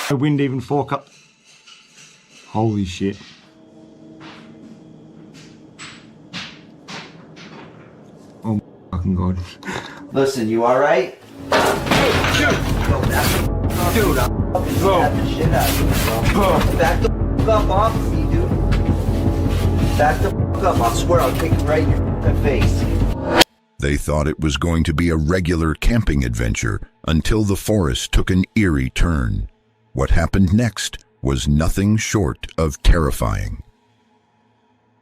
The wind even fork up. Holy shit. Oh my fucking god. Listen, you alright? Dude, I'm fucking slap the shit out of you, bro. Back the fuck up off of me, dude. Back the fuck up. I swear I'll kick it right in your fucking face. They thought it was going to be a regular camping adventure until the forest took an eerie turn. What happened next was nothing short of terrifying.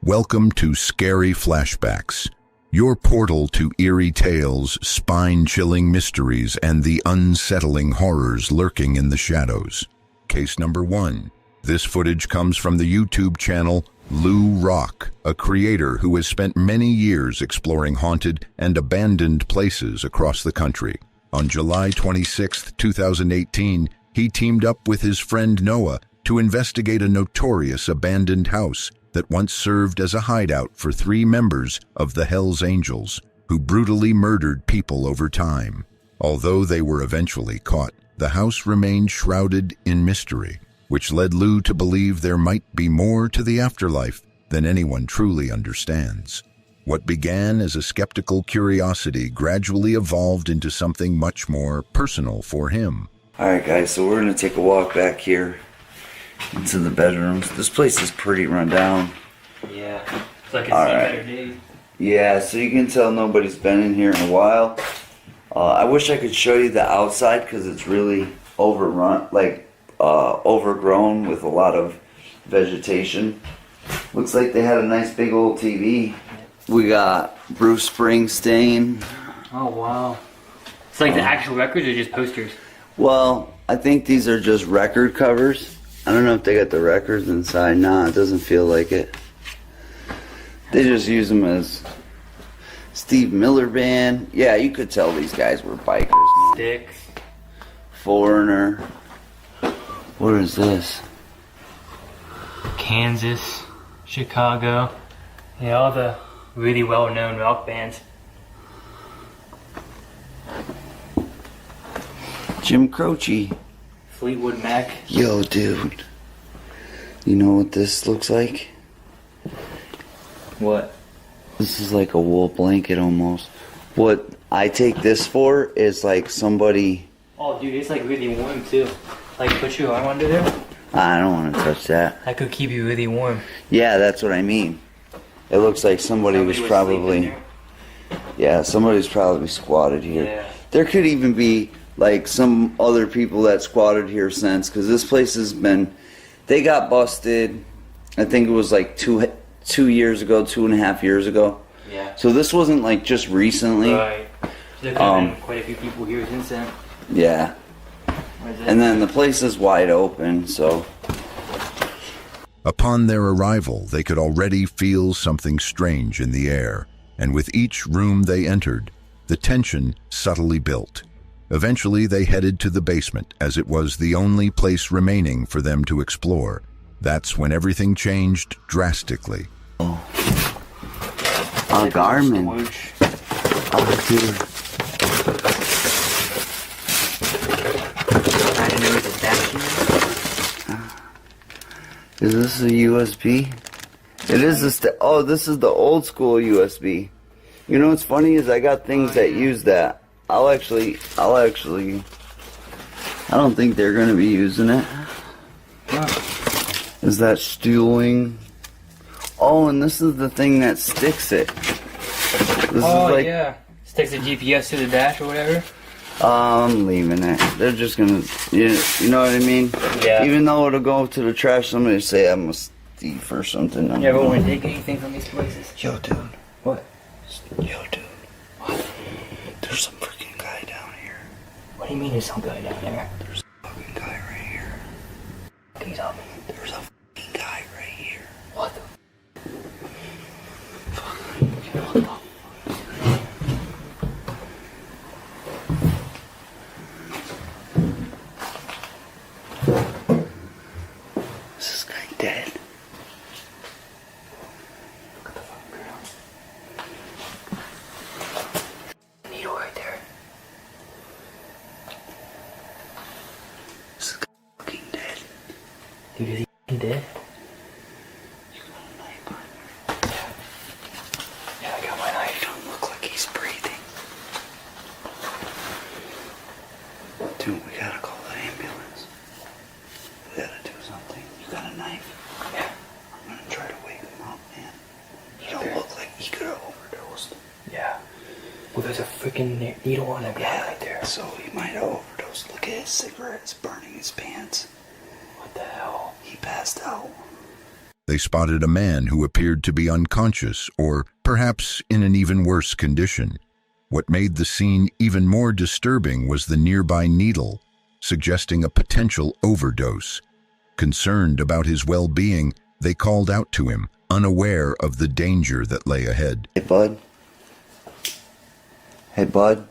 Welcome to Scary Flashbacks, your portal to eerie tales, spine-chilling mysteries, and the unsettling horrors lurking in the shadows. Case number 1. This footage comes from the YouTube channel Lou Rock, a creator who has spent many years exploring haunted and abandoned places across the country. On July 26, 2018, he teamed up with his friend Noah to investigate a notorious abandoned house that once served as a hideout for 3 members of the Hells Angels, who brutally murdered people over time. Although they were eventually caught, the house remained shrouded in mystery, which led Lou to believe there might be more to the afterlife than anyone truly understands. What began as a skeptical curiosity gradually evolved into something much more personal for him. Alright guys, so we're gonna take a walk back here into the bedrooms. This place is pretty run down. Yeah, it's like it's seen better days. Yeah, so you can tell nobody's been in here in a while. I wish I could show you the outside because it's really overrun, like overgrown with a lot of vegetation. Looks like they had a nice big old TV. We got Bruce Springsteen. Oh wow. It's like the actual records or just posters? Well, I think these are just record covers. I don't know if they got the records inside. Nah, it doesn't feel like it. They just use them as Steve Miller Band. Yeah, you could tell these guys were bikers. Man. Sticks. Foreigner. What is this? Kansas. Chicago. Yeah, all the really well-known rock bands. Jim Croce. Fleetwood Mac. Yo, dude. You know what this looks like? What? This is like a wool blanket almost. What I take this for is like somebody... Oh, dude, it's like really warm too. Like, put your arm under there. I don't want to touch that. That could keep you really warm. Yeah, that's what I mean. It looks like somebody was probably... Yeah, somebody's probably squatted here. Yeah. There could even be like some other people that squatted here since, because this place has been... They got busted, I think it was like 2 years ago, 2.5 years ago. Yeah. So this wasn't like just recently. Right. There could have been quite a few people here since then. Yeah. And then the place is wide open, so... Upon their arrival, they could already feel something strange in the air, and with each room they entered, the tension subtly built. Eventually, they headed to the basement, as it was the only place remaining for them to explore. That's when everything changed drastically. Oh, Garmin. Oh, dude. I didn't know it was attached. Is this a USB? It is a oh, this is the old school USB. You know what's funny is I got things that use that. I'll actually, I don't think they're gonna be using it. Is that stewing? Oh, and this is the thing that sticks it. This is like, yeah. Sticks the GPS to the dash or whatever. I'm leaving it. They're just gonna, you know what I mean? Yeah. Even though it'll go to the trash, somebody will say I'm a thief or something. You ever want to take anything from these places? Yo, dude. What? Yo, dude. What? There's some freaking guy down here. What do you mean there's some guy down there? There's a fucking guy right here. Can you tell me? There's a fucking guy right here. What the? Is this guy dead? Look at the fucking ground. Needle right there. Is this guy fucking dead? Dude, is he f***ing dead? Yeah, I got my knife. Don't look like he's breathing. Dude, we gotta call the ambulance. We gotta do something. You got a knife? Yeah. I'm gonna try to wake him up, man. He don't look like he could have overdosed. Yeah. Well, there's a freaking needle on him right there. So he might have overdosed. Look at his cigarettes burning his pants. What the hell? He passed out. They spotted a man who appeared to be unconscious or perhaps in an even worse condition. What made the scene even more disturbing was the nearby needle, suggesting a potential overdose. Concerned about his well-being, they called out to him, unaware of the danger that lay ahead. Hey, bud. Hey, bud.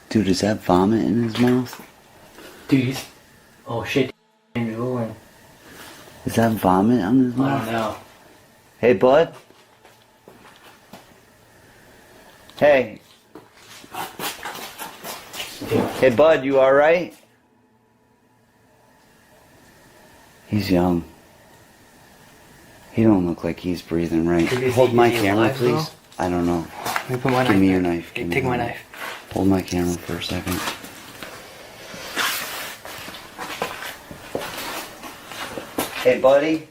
Dude, is that vomit in his mouth? Dude, he's... Oh shit, he's rolling. Is that vomit on his I mouth? don't know. Hey, bud. Hey. Hey, bud, you alright? He's young. He don't look like he's breathing right. Dude, is Hold he my alive, camera, though? please. I don't know. Let me put my knife. Give me your back. knife. Give me Take your my knife. knife. Hold my camera for a second. Hey, buddy.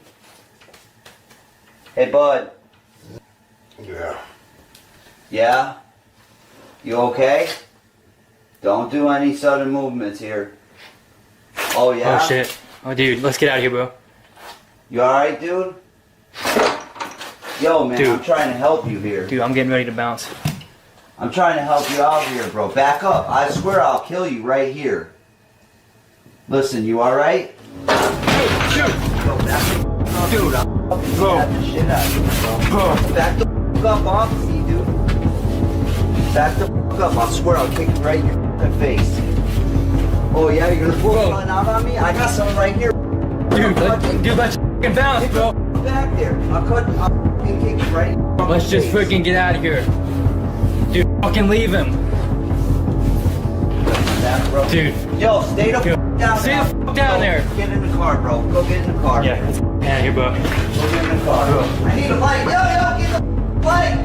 Hey, bud. Yeah. Yeah? You okay? Don't do any sudden movements here. Oh, yeah? Oh shit. Oh dude, let's get out of here, bro. You alright, dude? Yo, man, Dude. I'm trying to help you here. Dude, I'm getting ready to bounce. I'm trying to help you out here, bro. Back up. I swear I'll kill you right here. Listen, you alright? Dude! Yo, back the up. Dude, I'll fucking stab the shit out of you, bro. Back the up off me, dude. Back the up. I swear I'll kick you right in your fucking face. Oh, yeah? You're gonna pull something out on me? I got something right here. Dude, let's fucking bounce, bro. Back there. I'll fucking kick you right in your fucking Let's just face. freaking get out of here. Dude, fucking leave him. Back, bro. Dude. Yo, stay the f*** down Stay there. the f*** down there. Get in the car, bro. Go get in the car. Yeah, let's get out of here, bro. Go get in the car. I need a light. Yo, get the light.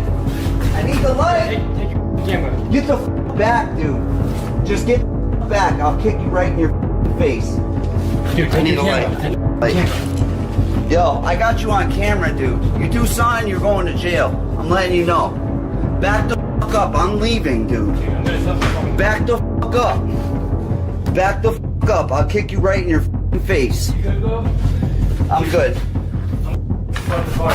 I need the light. Take your camera. Get the f back, dude. Just get the back. I'll kick you right in your face. Dude, I take need your a camera. light. Take your Light. camera. Yo, I got you on camera, dude. You do something, you're going to jail. I'm letting you know. Back the f up. I'm leaving, dude. Dude, I'm gonna stop the phone. Back the f up. Back the f up. I'll kick you right in your f***ing face. You good, bro? I'm good. Start the car.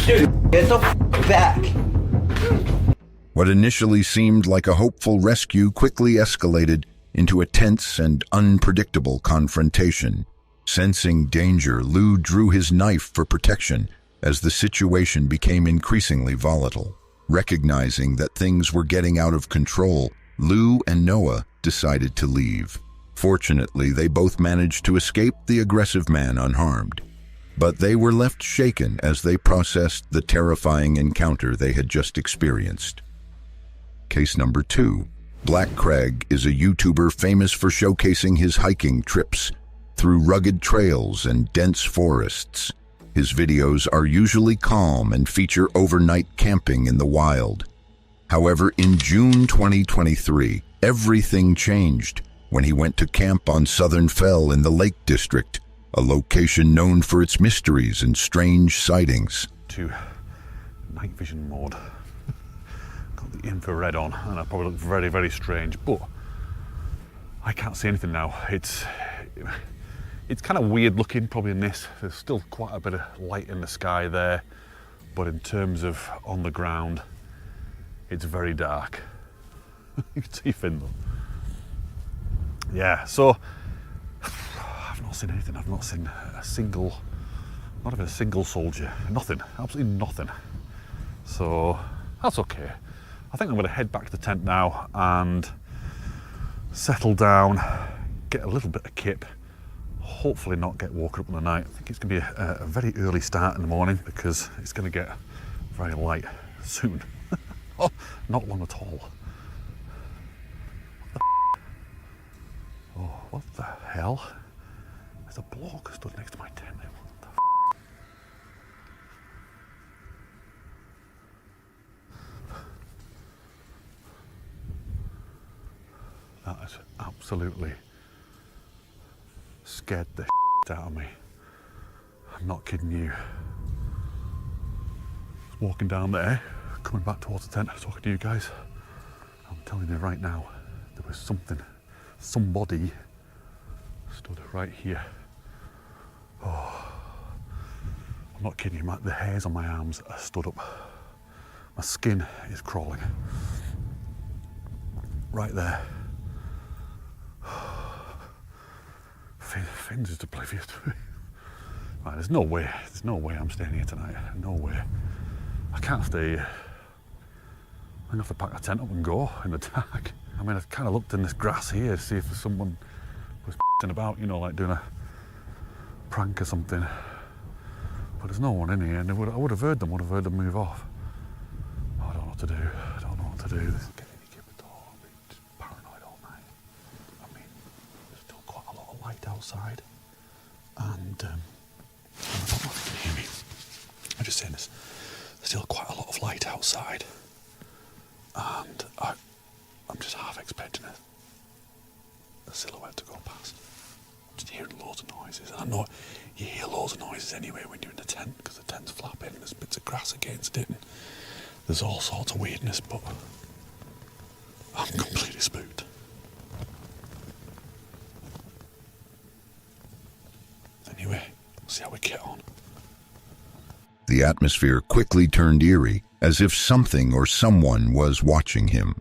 Dude. Get the f back. What initially seemed like a hopeful rescue quickly escalated into a tense and unpredictable confrontation. Sensing danger, Lou drew his knife for protection as the situation became increasingly volatile. Recognizing that things were getting out of control, Lou and Noah decided to leave. Fortunately, they both managed to escape the aggressive man unharmed. But they were left shaken as they processed the terrifying encounter they had just experienced. Case number 2. Black Craig is a YouTuber famous for showcasing his hiking trips through rugged trails and dense forests. His videos are usually calm and feature overnight camping in the wild. However, in June 2023, everything changed when he went to camp on Southern Fell in the Lake District, a location known for its mysteries and strange sightings. To night vision mode. Got the infrared on, and I probably look very, very strange, but I can't see anything now. It's kind of weird looking, probably in this. There's still quite a bit of light in the sky there, but in terms of on the ground, it's very dark. You can see Finn though. Yeah, so I've not seen anything. I've not seen a single, not even a single soldier. Nothing, absolutely nothing. So that's okay. I think I'm going to head back to the tent now and settle down, get a little bit of kip, hopefully not get woken up in the night. I think it's going to be a very early start in the morning because it's going to get very light soon. Oh, not long at all. Oh, what the hell? There's a bloke stood next to my tent. What the That has absolutely scared the out of me. I'm not kidding you. I was walking down there, coming back towards the tent, talking to you guys. I'm telling you right now, there was somebody stood right here. Oh, I'm not kidding you, the hairs on my arms are stood up. My skin is crawling. Right there. Fins is oblivious to me. Right, there's no way I'm staying here tonight. No way. I can't stay here. I'm gonna have to pack a tent up and go in the dark. I mean, I've kind of looked in this grass here to see if someone was about, you know, like doing a prank or something. But there's no one in here, and I would have heard them move off. Oh, I don't know what to do. I don't know what to do. This is getting any at all. I've been just paranoid all night. I mean, there's still quite a lot of light outside. And I don't know if you can hear me. I'm just saying this. There's still quite a lot of light outside. And I'm just half expecting a silhouette to go past. I'm just hearing loads of noises. And I know you hear loads of noises anyway when you're in the tent, because the tent's flapping and there's bits of grass against it and there's all sorts of weirdness, but I'm completely spooked. Anyway, we'll see how we get on. The atmosphere quickly turned eerie, as if something or someone was watching him.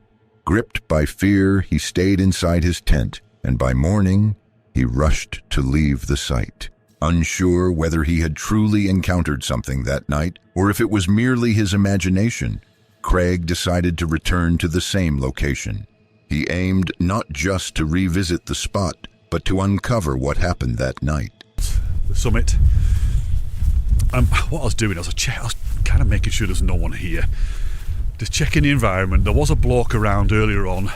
Gripped by fear, he stayed inside his tent, and by morning, he rushed to leave the site. Unsure whether he had truly encountered something that night, or if it was merely his imagination, Craig decided to return to the same location. He aimed not just to revisit the spot, but to uncover what happened that night. The summit. What I was doing, I was kind of making sure there's no one here. Just checking the environment. There was a bloke around earlier on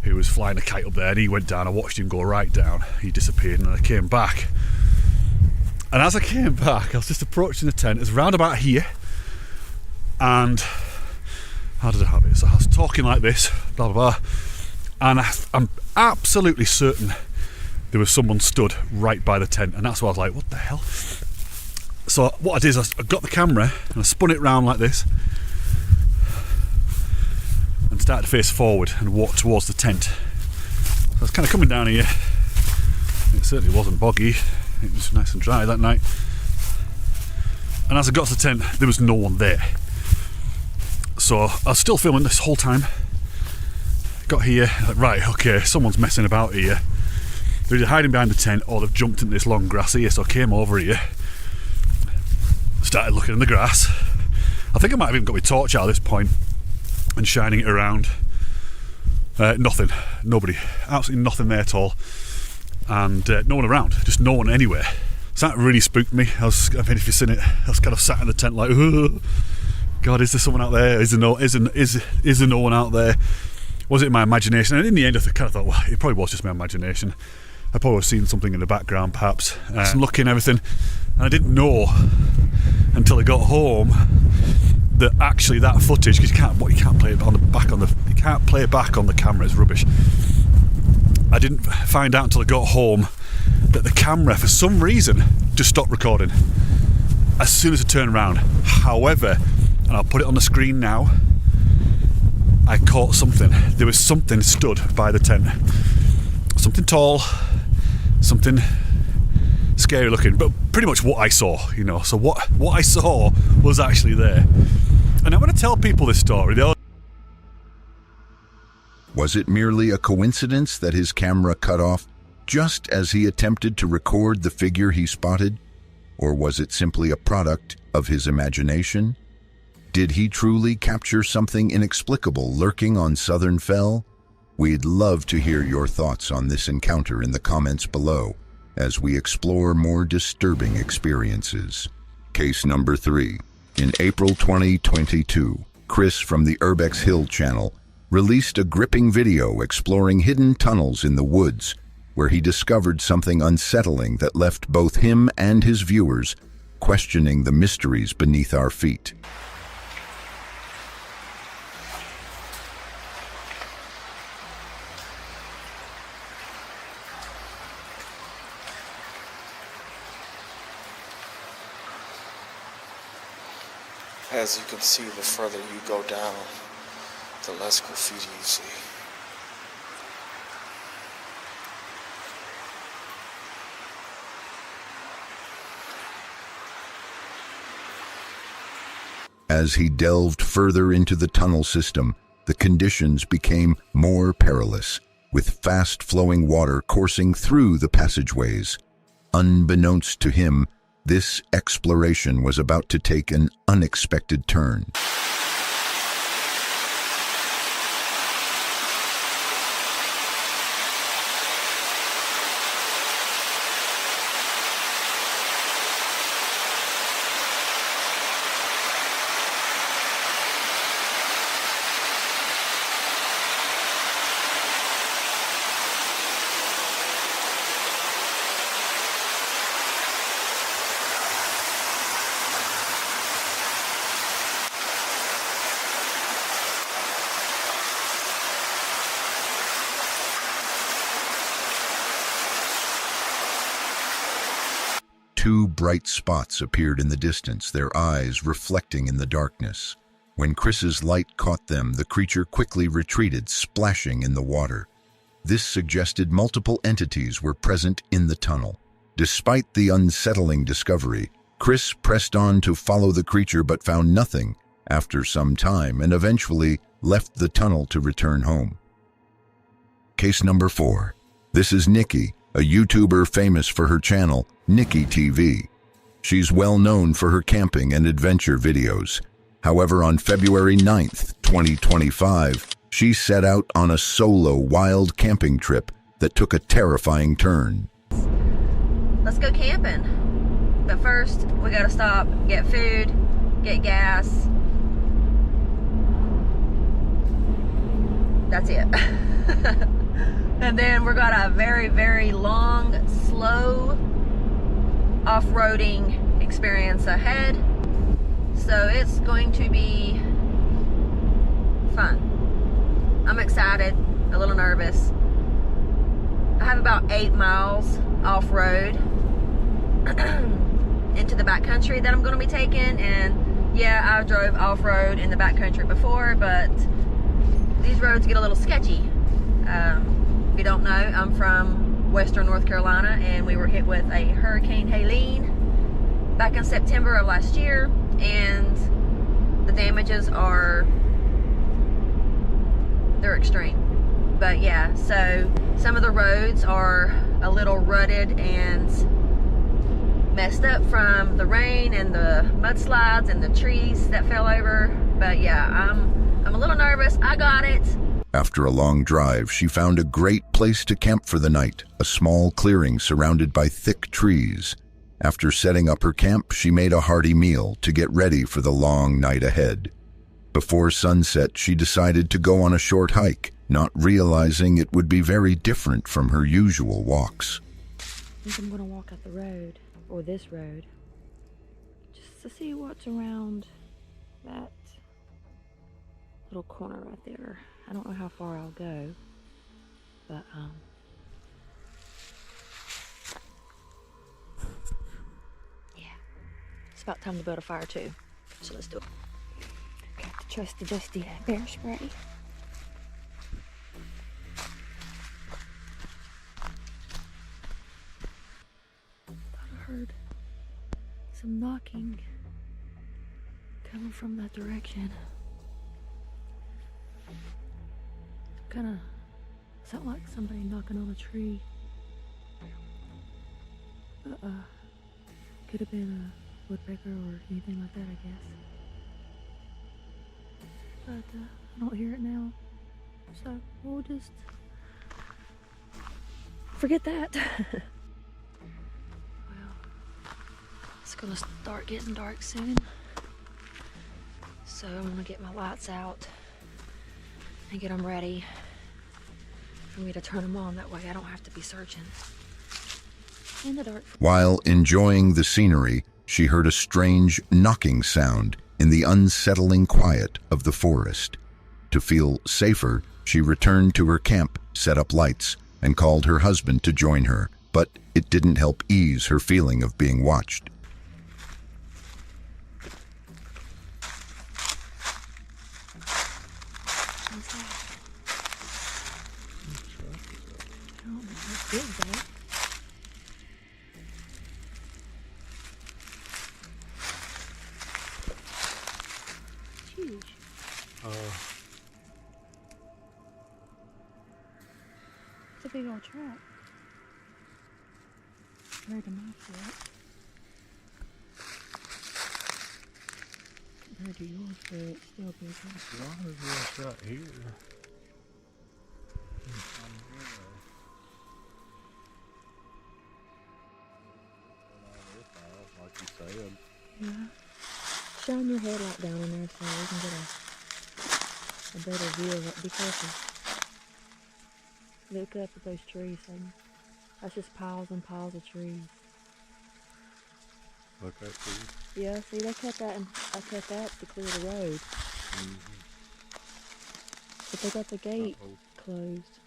who was flying a kite up there, and he went down. I watched him go right down. He disappeared, and I came back. And as I came back, I was just approaching the tent. It's round about here. And how did I have it? So I was talking like this, blah, blah, blah. And I'm absolutely certain there was someone stood right by the tent. And that's why I was like, what the hell? So what I did is I got the camera and I spun it round like this and started to face forward and walk towards the tent. So I was kind of coming down here. It certainly wasn't boggy. It was nice and dry that night. And as I got to the tent, there was no one there. So I was still filming this whole time. Got here, like, right, okay, someone's messing about here. They're either hiding behind the tent or they've jumped into this long grass here. So I came over here, started looking in the grass. I think I might have even got my torch out at this point and shining it around. Nothing, nobody, absolutely nothing there at all. And no one around, just no one anywhere. So that really spooked me. I mean, if you've seen it, I was kind of sat in the tent like, oh, God, is there someone out there? Is there no one out there? Was it my imagination? And in the end, I kind of thought, well, it probably was just my imagination. I probably was seeing something in the background, perhaps. Looking and everything, and I didn't know until I got home that actually that footage, because you can't play it back on the camera. It's rubbish. I didn't find out until I got home that the camera, for some reason, just stopped recording as soon as I turned around. However, and I'll put it on the screen now, I caught something. There was something stood by the tent. Something tall, something scary looking, but pretty much what I saw, you know. So what I saw was actually there. And I'm going to tell people this story. Was it merely a coincidence that his camera cut off just as he attempted to record the figure he spotted? Or was it simply a product of his imagination? Did he truly capture something inexplicable lurking on Southern Fell? We'd love to hear your thoughts on this encounter in the comments below as we explore more disturbing experiences. Case number 3. In April 2022, Chris from the Urbex Hill channel released a gripping video exploring hidden tunnels in the woods where he discovered something unsettling that left both him and his viewers questioning the mysteries beneath our feet. As you can see, the further you go down, the less graffiti you see. As he delved further into the tunnel system, the conditions became more perilous, with fast-flowing water coursing through the passageways. Unbeknownst to him, this exploration was about to take an unexpected turn. Two bright spots appeared in the distance, their eyes reflecting in the darkness. When Chris's light caught them, the creature quickly retreated, splashing in the water. This suggested multiple entities were present in the tunnel. Despite the unsettling discovery, Chris pressed on to follow the creature but found nothing after some time and eventually left the tunnel to return home. Case number 4. This is Nikki, a YouTuber famous for her channel, Nikki TV. She's well known for her camping and adventure videos. However, on February 9th, 2025, she set out on a solo wild camping trip that took a terrifying turn. Let's go camping. But first, we gotta stop, get food, get gas. That's it. And then we're got a very, very long, slow off-roading experience ahead. So it's going to be fun. I'm excited, a little nervous. I have about 8 miles off-road into the backcountry that I'm going to be taking. And yeah, I drove off-road in the backcountry before, but these roads get a little sketchy. If you don't know, I'm from Western North Carolina, and we were hit with a Hurricane Helene back in September of last year, and the damages they're extreme. But yeah, so some of the roads are a little rutted and messed up from the rain and the mudslides and the trees that fell over. But yeah, I'm a little nervous. I got it. After a long drive, she found a great place to camp for the night, a small clearing surrounded by thick trees. After setting up her camp, she made a hearty meal to get ready for the long night ahead. Before sunset, she decided to go on a short hike, not realizing it would be very different from her usual walks. I think I'm gonna walk up the road, or this road, just to see what's around that little corner right there. I don't know how far I'll go, but yeah, it's about time to build a fire too, so let's do it. Got the trusty dusty bear spray. Thought I heard some knocking coming from that direction. Kind of sound like somebody knocking on a tree. Could have been a woodpecker or anything like that, I guess. But I don't hear it now, so we'll just forget that. Well, it's gonna start getting dark soon, so I'm gonna get my lights out and get them ready for me to turn them on. That way I don't have to be searching in the dark. While enjoying the scenery, she heard a strange knocking sound in the unsettling quiet of the forest. To feel safer, she returned to her camp, set up lights, and called her husband to join her, but it didn't help ease her feeling of being watched. It's a big old trap. Heard him after it. Compared to yours, but it's still big. Why is yours right here? Like you said. Yeah. Shine your headlight down in there so we can get a better view of it. Be careful. Look up at those trees, son. That's just piles and piles of trees. Look at these. Yeah, see, they cut that and I cut that to clear the road. But they got the gate closed.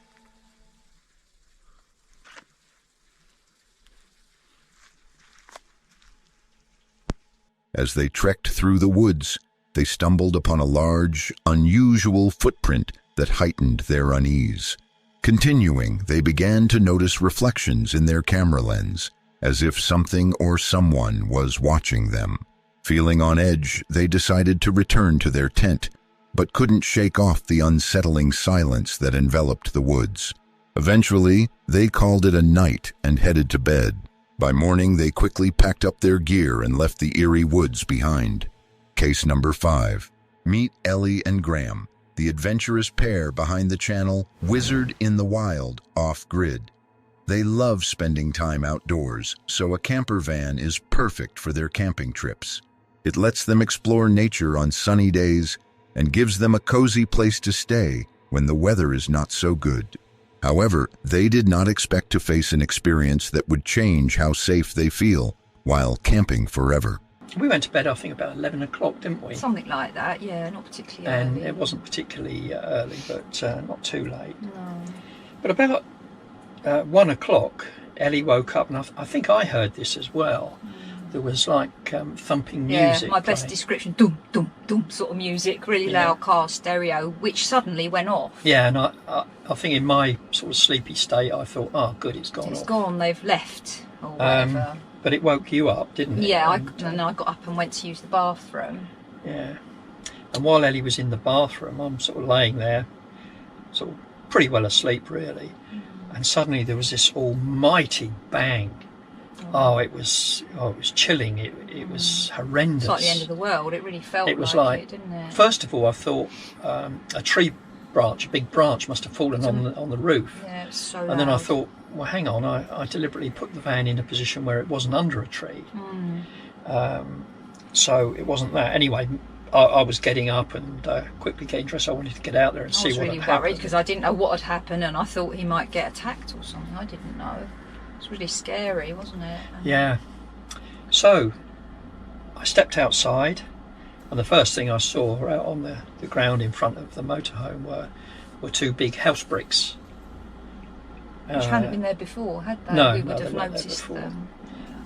As they trekked through the woods, they stumbled upon a large, unusual footprint that heightened their unease. Continuing, they began to notice reflections in their camera lens, as if something or someone was watching them. Feeling on edge, they decided to return to their tent, but couldn't shake off the unsettling silence that enveloped the woods. Eventually, they called it a night and headed to bed. By morning, they quickly packed up their gear and left the eerie woods behind. Case number 5. Meet Ellie and Graham, the adventurous pair behind the channel Wizard in the Wild Off-Grid. They love spending time outdoors, so a camper van is perfect for their camping trips. It lets them explore nature on sunny days and gives them a cozy place to stay when the weather is not so good. However, they did not expect to face an experience that would change how safe they feel while camping forever. We went to bed, I think, about 11 o'clock, didn't we? Something like that, yeah, not particularly And early. it wasn't particularly early, but not too late. No. But about 1 o'clock, Ellie woke up, and I think I heard this as well. There was like thumping music. Yeah, my best playing. description, dum, dum, dum, sort of music, really loud car stereo, which suddenly went off. Yeah, and I think in my sort of sleepy state, I thought, oh, good, it's gone It's off. gone, they've left, or whatever. But it woke you up, didn't it? Yeah, And, I got up and went to use the bathroom. Yeah. And while Ellie was in the bathroom, I'm sort of laying there, sort of pretty well asleep, really. And suddenly there was this almighty bang. Oh, it was chilling. It was horrendous. It's like the end of the world. It really felt It was like it, didn't it? First of all, I thought a tree branch, a big branch, must have fallen on the roof. Yeah, it was so loud. And then I thought, well, hang on, I deliberately put the van in a position where it wasn't under a tree. So it wasn't that. Anyway, I was getting up and quickly getting dressed. I wanted to get out there and see what had happened. I was really worried because I didn't know what had happened, and I thought he might get attacked or something. I didn't know. It was really scary, wasn't it? Yeah. So I stepped outside, and the first thing I saw out on the ground in front of the motorhome were 2 big house bricks. Which hadn't been there before, had they? No, we would they have weren't there noticed before. them.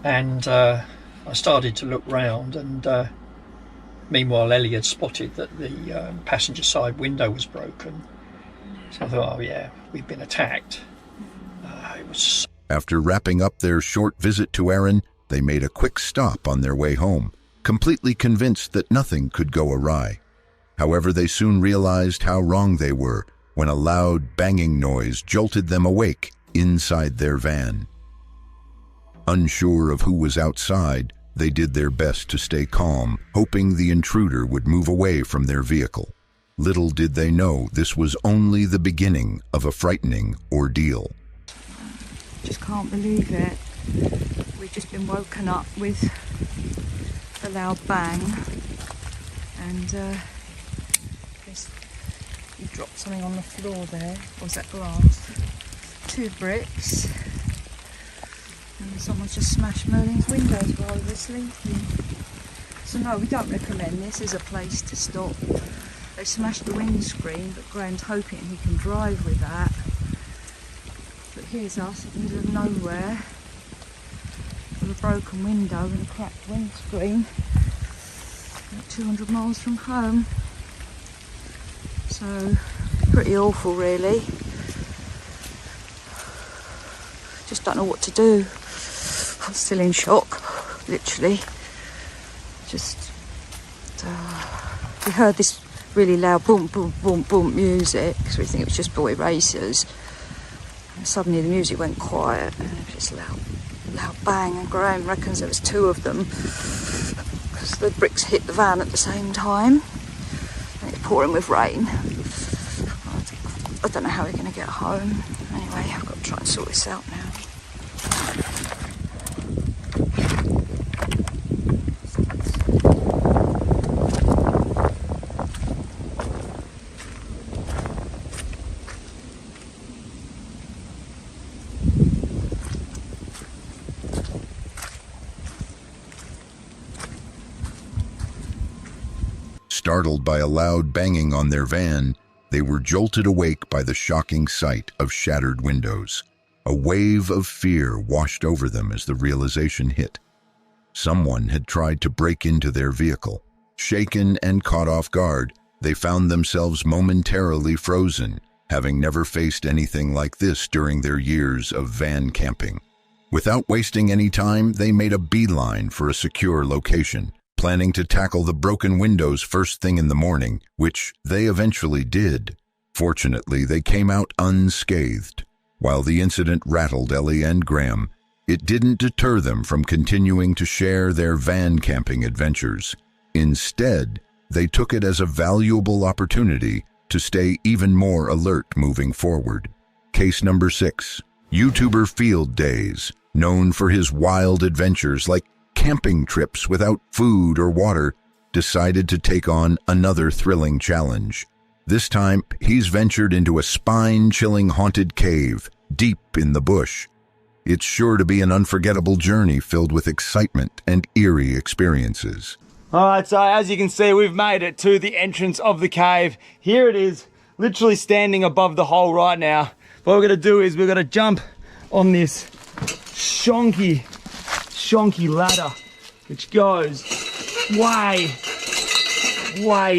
And I started to look round, and meanwhile Ellie had spotted that the passenger side window was broken. So I thought, oh yeah, we've been attacked. It was. After wrapping up their short visit to Erin, they made a quick stop on their way home, completely convinced that nothing could go awry. However, they soon realized how wrong they were when a loud banging noise jolted them awake inside their van. Unsure of who was outside, they did their best to stay calm, hoping the intruder would move away from their vehicle. Little did they know this was only the beginning of a frightening ordeal. Just can't believe it. We've just been woken up with a loud bang, and you dropped something on the floor there. Or was that glass? 2 bricks. And someone's just smashed Merlin's windows while they were sleeping. So no, we don't recommend this as a place to stop. They smashed the windscreen, but Graham's hoping he can drive with that. But here's us in the middle of nowhere with a broken window and a cracked windscreen. About 200 miles from home. So, pretty awful really. Just don't know what to do. I'm still in shock, literally. Just, we heard this really loud boom, boom, boom, boom music, because we think it was just boy racers. And suddenly the music went quiet, and it was just loud bang, and Graham reckons there was 2 of them, because the bricks hit the van at the same time, and it's pouring with rain. I don't know how we're going to get home. Anyway, I've got to try and sort this out now. Startled by a loud banging on their van, they were jolted awake by the shocking sight of shattered windows. A wave of fear washed over them as the realization hit. Someone had tried to break into their vehicle. Shaken and caught off guard, they found themselves momentarily frozen, having never faced anything like this during their years of van camping. Without wasting any time, they made a beeline for a secure location, planning to tackle the broken windows first thing in the morning, which they eventually did. Fortunately, they came out unscathed. While the incident rattled Ellie and Graham, it didn't deter them from continuing to share their van camping adventures. Instead, they took it as a valuable opportunity to stay even more alert moving forward. Case number 6, YouTuber Field Days, known for his wild adventures like camping trips without food or water, decided to take on another thrilling challenge. This time, he's ventured into a spine-chilling haunted cave deep in the bush. It's sure to be an unforgettable journey filled with excitement and eerie experiences. Alright, so as you can see, we've made it to the entrance of the cave. Here it is, literally standing above the hole right now. What we're going to do is we're going to jump on this shonky ladder, which goes way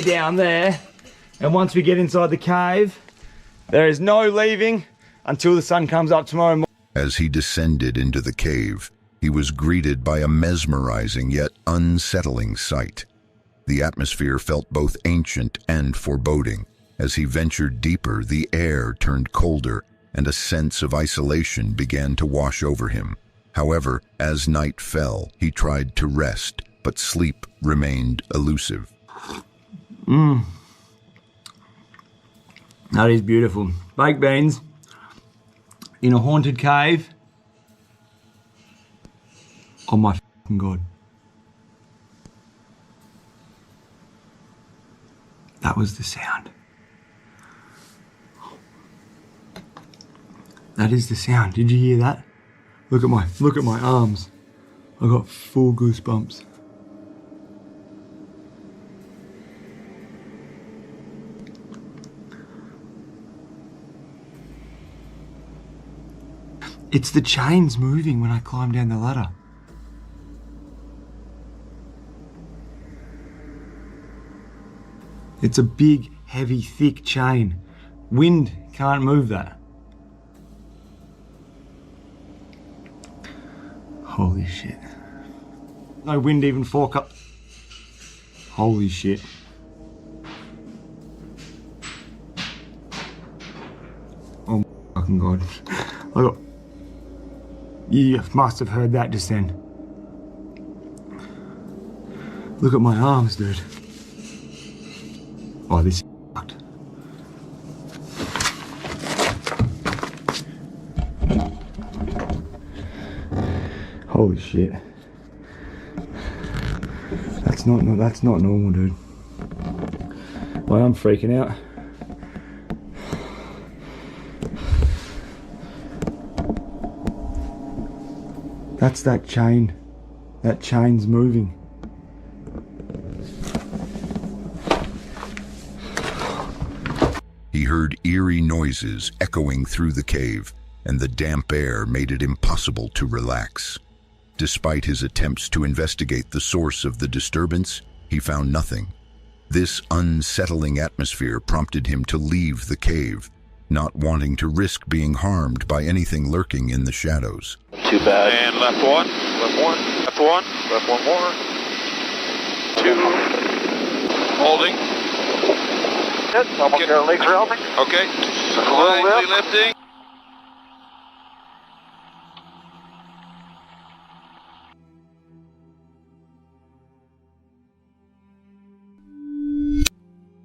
down there. And once we get inside the cave, there is no leaving until the sun comes up tomorrow morning. As he descended into the cave, he was greeted by a mesmerizing yet unsettling sight. The atmosphere felt both ancient and foreboding. As he ventured deeper, the air turned colder, and a sense of isolation began to wash over him. However, as night fell, he tried to rest, but sleep remained elusive. That is beautiful. Baked beans in a haunted cave. Oh my fucking God. That was the sound. That is the sound. Did you hear that? Look at my arms. I got full goosebumps. It's the chains moving when I climb down the ladder. It's a big, heavy, thick chain. Wind can't move that. Holy shit. No wind even fork up. Holy shit. Oh my fucking God. You must have heard that just then. Look at my arms, dude. Oh, this is fucked. Holy shit. That's not normal, dude. Well, I'm freaking out. That's that chain. That chain's moving. He heard eerie noises echoing through the cave, and the damp air made it impossible to relax. Despite his attempts to investigate the source of the disturbance, he found nothing. This unsettling atmosphere prompted him to leave the cave, not wanting to risk being harmed by anything lurking in the shadows. Too bad. And left one, left one, left one more. 2. Holding. Almost got our legs around me. Okay. Slightly lifting.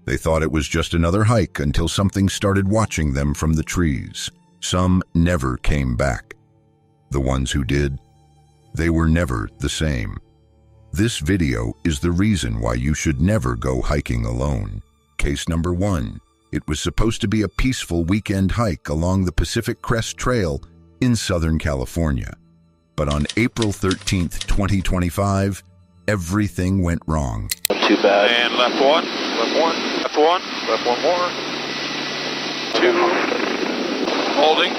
They thought it was just another hike until something started watching them from the trees. Some never came back. The ones who did, they were never the same. This video is the reason why you should never go hiking alone. Case number 1. It was supposed to be a peaceful weekend hike along the Pacific Crest Trail in Southern California. But on April 13th, 2025, everything went wrong. Too bad. And left one, left one, left one, left one more. 2. Holding.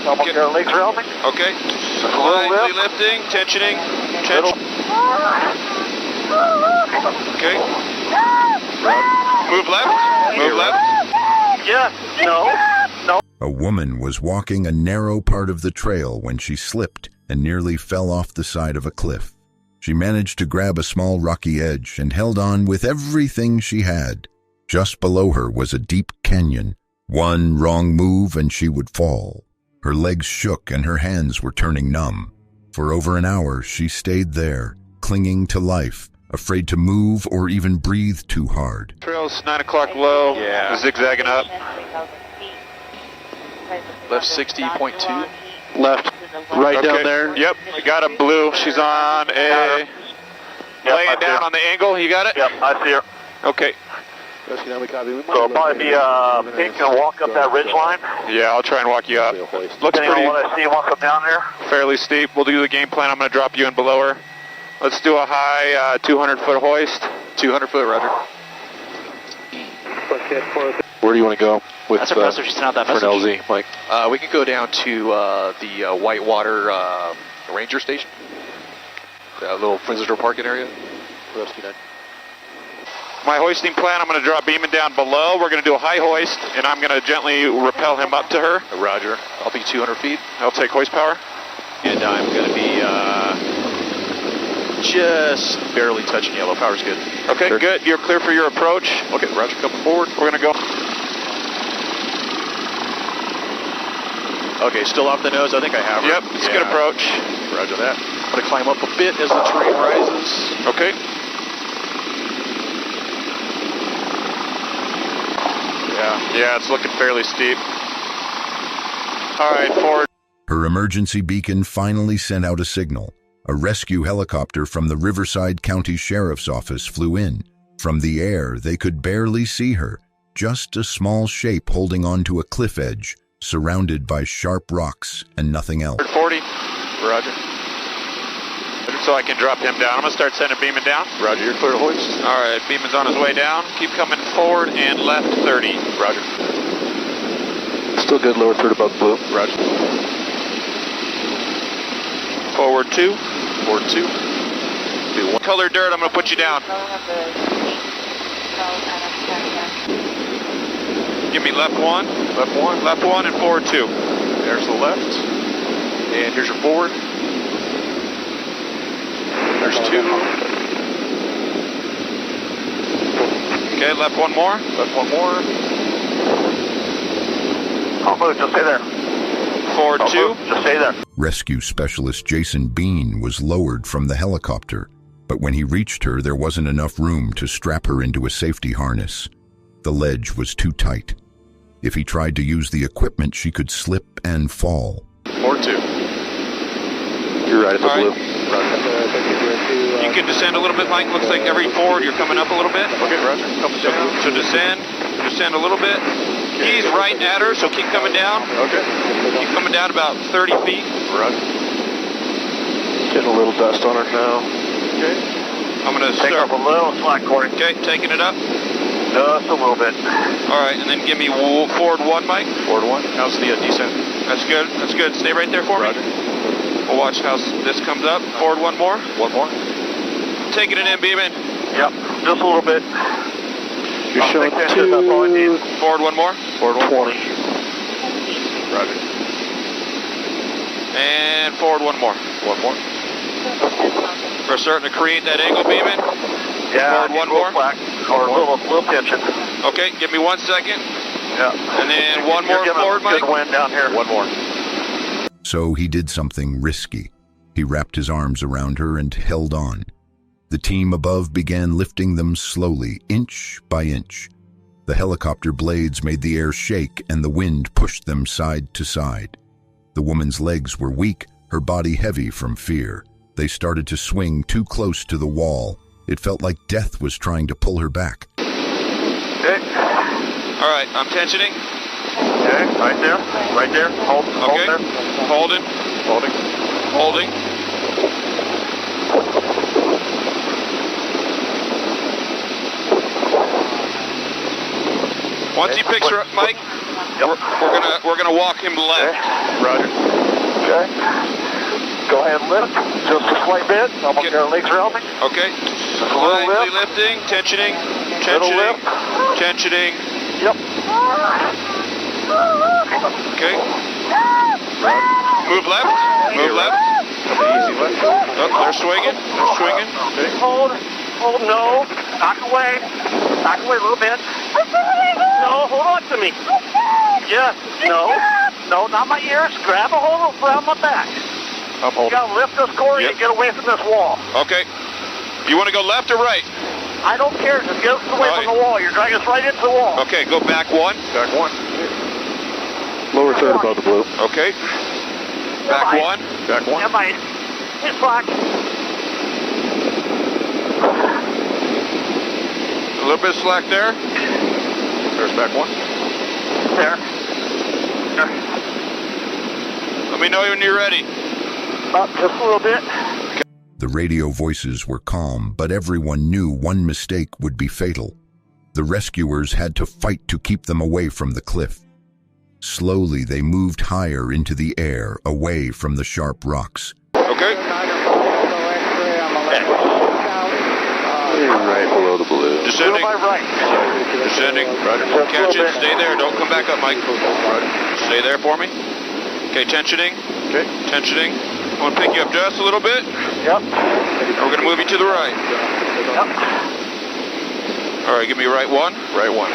Almost got our legs around me. Okay. Slightly lifting, tensioning, tension. Okay. Move left, move left. Yeah, no. A woman was walking a narrow part of the trail when she slipped and nearly fell off the side of a cliff. She managed to grab a small rocky edge and held on with everything she had. Just below her was a deep canyon. One wrong move and she would fall. Her legs shook and her hands were turning numb. For over an hour, she stayed there, clinging to life, afraid to move or even breathe too hard. Trail's 9 o'clock low, zigzagging up. Left 60.2. Left, right down there. Yep, I got a blue. She's on a... laying down on the angle, you got it? Yep, I see her. Okay. So it'll probably be pink and walk up that ridge line. Yeah, I'll try and walk you up. Looks Depending pretty on what I see once I'm down there. fairly steep. We'll do the game plan. I'm going to drop you in below her. Let's do a high 200-foot hoist. 200 foot, Roger. Where do you want to go with That's impressive. She's not that for an message. LZ, Mike? We can go down to the Whitewater Ranger Station. That little visitor parking area. My hoisting plan, I'm going to drop Beeman down below. We're going to do a high hoist, and I'm going to gently rappel him up to her. Roger. I'll be 200 feet. I'll take hoist power. And I'm going to be just barely touching yellow. Power's good. Okay, Clear. good. You're clear for your approach. Okay, Roger, coming forward. We're going to go. Okay, still off the nose. I think I have her. Yep, it's a good approach. Roger that. I'm going to climb up a bit as the terrain rises. Okay. Yeah, it's looking fairly steep. All right, forward. Her emergency beacon finally sent out a signal. A rescue helicopter from the Riverside County Sheriff's Office flew in. From the air, they could barely see her, just a small shape holding onto a cliff edge, surrounded by sharp rocks and nothing else. 40. Roger. So I can drop him down. I'm going to start sending Beeman down. Roger, you're clear to hoist. All right, Beeman's on his way down. Keep coming forward and left 30. Roger. Still good, lower third above blue. Roger. Forward 2. Forward 2. Do one. Color dirt, I'm going to put you down. Give me left 1. Left 1. Left 1 and forward 2. There's the left. And here's your forward. There's 2. Okay, left 1 more. Left 1 more. I'll move, just stay there. Forward 2. Just stay there. Rescue specialist Jason Bean was lowered from the helicopter, but when he reached her, there wasn't enough room to strap her into a safety harness. The ledge was too tight. If he tried to use the equipment, she could slip and fall. Forward 2. You're right at the blue. You can descend a little bit, Mike. Looks like every forward you're coming up a little bit. Okay, Roger. Coming down. So descend a little bit. He's right at her, so keep coming down. Okay. Keep coming down about 30 feet. Roger. Getting a little dust on her now. Okay. I'm gonna Take start. up a little slack, Corey. Okay, taking it up. Just a little bit. All right, and then give me forward 1, Mike. Forward 1. How's the descent? That's good. That's good. Stay right there for me. We'll watch how this comes up. Forward 1 more. 1 more. Taking it in, beaming. Yep, just a little bit. You're showing 2. That's all I need. Forward 1 more. Forward 20. Roger. And forward 1 more. 1 more. We're starting to create that angle, beaming. Yeah, forward 1 more. Slack, or a little tension. Okay, give me 1 second. Yeah. And then 1 more forward, Mike. Good wind down here. 1 more. So he did something risky. He wrapped his arms around her and held on. The team above began lifting them slowly, inch by inch. The helicopter blades made the air shake and the wind pushed them side to side. The woman's legs were weak, her body heavy from fear. They started to swing too close to the wall. It felt like death was trying to pull her back. Okay. All right, I'm tensioning. Okay, right there. Right there. Hold Okay. there. Holding. Holding. Holding. Once he picks her up, Mike, we're gonna walk him left. Okay. Roger. Okay. Go ahead and lift. Just a slight bit. Almost got her legs around me. Okay. Just a little Slightly lift. lifting, tensioning, Little tensioning, lift. tensioning. Yep. Okay. Move left. Move left. Easy lift. Oh, they're swinging. They're swinging. Okay. Hold. Hold. No. Knock away. Knock away a little bit. No. Hold on to me. Yes. No. No. Not my ears. Grab a hold around my back. I'm You gotta lift this, Corey, and get away from this wall. Okay. You want to go left or right? I don't care. Just get us away from the wall. You're dragging us right into the wall. Okay, go back 1. Back 1. Lower third above the blue. Okay. Back 1. Back 1. Yeah, mate. It's slack. A little bit of slack there. There's back 1. There. Let me know when you're ready. Just a little bit. The radio voices were calm, but everyone knew one mistake would be fatal. The rescuers had to fight to keep them away from the cliff. Slowly, they moved higher into the air, away from the sharp rocks. Okay. Right below the blue. Descending. To my right. Descending. Catch it. Stay there. Don't come back up, Mike. Stay there for me. Okay, tensioning. Okay. Tensioning. I'm going to pick you up just a little bit. Yep. We're going to move you to the right. Yep. All right, give me right 1. Right 1.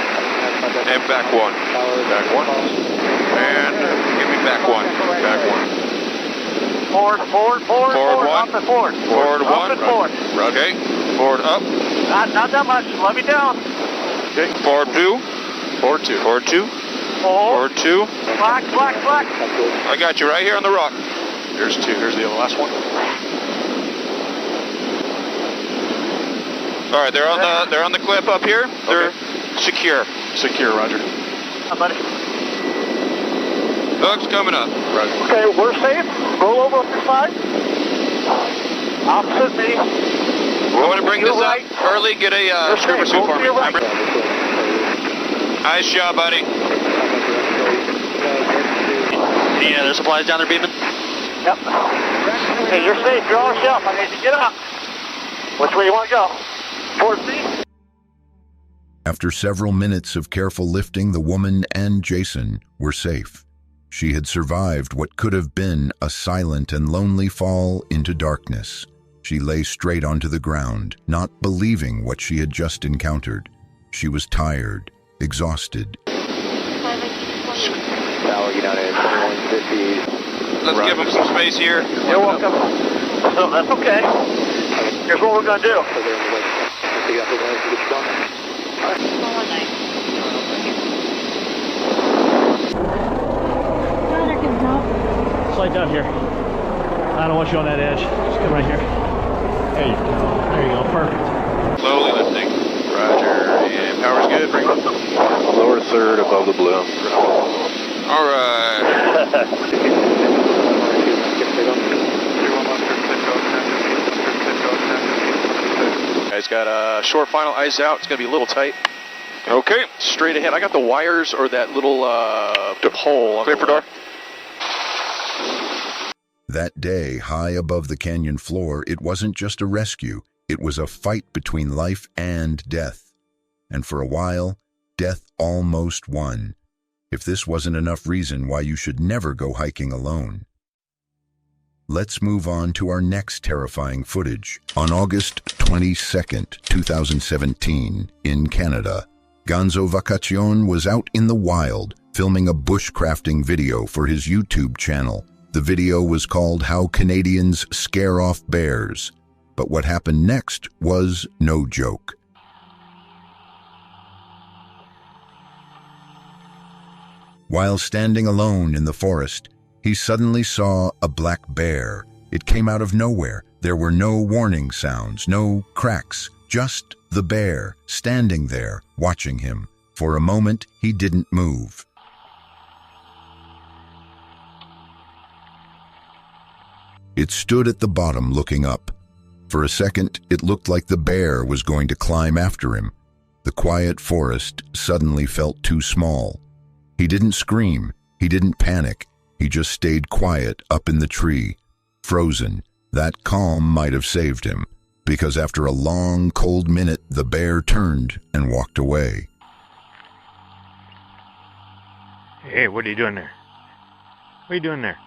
And back 1. Back 1. And give me back 1. Back 1. Forward, forward, forward, Forward 1. up and forward. Forward 1. Up and forward. Okay. Forward up. Not that much. Let me down. Okay. Forward 2. Forward 2. Forward 2. Forward 2. Slack, slack, slack. I got you right here on the rock. Here's 2. Here's the last one. All right, they're on the cliff up here. They're secure. Secure, Roger. Buddy. Hook's coming up. Roger. Okay, we're safe. Roll over up your side. Opposite me. I'm going to bring this up early. Get a scuba suit for me. Nice job, buddy. Any other supplies down there, beaming? Yep. Okay, you're safe. You're on a shelf. I need you to get up. Which way you want to go? Towards me? After several minutes of careful lifting, the woman and Jason were safe. She had survived what could have been a silent and lonely fall into darkness. She lay straight onto the ground, not believing what she had just encountered. She was tired, exhausted. Let's give them some space here. You're welcome. No, that's okay. Here's what we're going to do. Slide down here. I don't want you on that edge. Just come right here. There you go. There you go. Perfect. Slowly lifting. Roger. And power's good. Bring it. Lower third above the blue. All right. guys. Got a short final, eyes out. It's going to be a little tight. Okay, straight ahead. I got the wires or that little pole. Clear for door. That day, high above the canyon floor, it wasn't just a rescue. It was a fight between life and death. And for a while, death almost won. If this wasn't enough reason why you should never go hiking alone. Let's move on to our next terrifying footage. On August 22nd, 2017, in Canada, Gonzo Vacacion was out in the wild filming a bushcrafting video for his YouTube channel. The video was called How Canadians Scare Off Bears. But what happened next was no joke. While standing alone in the forest, he suddenly saw a black bear. It came out of nowhere. There were no warning sounds, no cracks, just the bear standing there, watching him. For a moment, he didn't move. It stood at the bottom looking up. For a second, it looked like the bear was going to climb after him. The quiet forest suddenly felt too small. He didn't scream. He didn't panic. He just stayed quiet up in the tree, frozen. That calm might have saved him, because after a long, cold minute, the bear turned and walked away. Hey, what are you doing there? What are you doing there?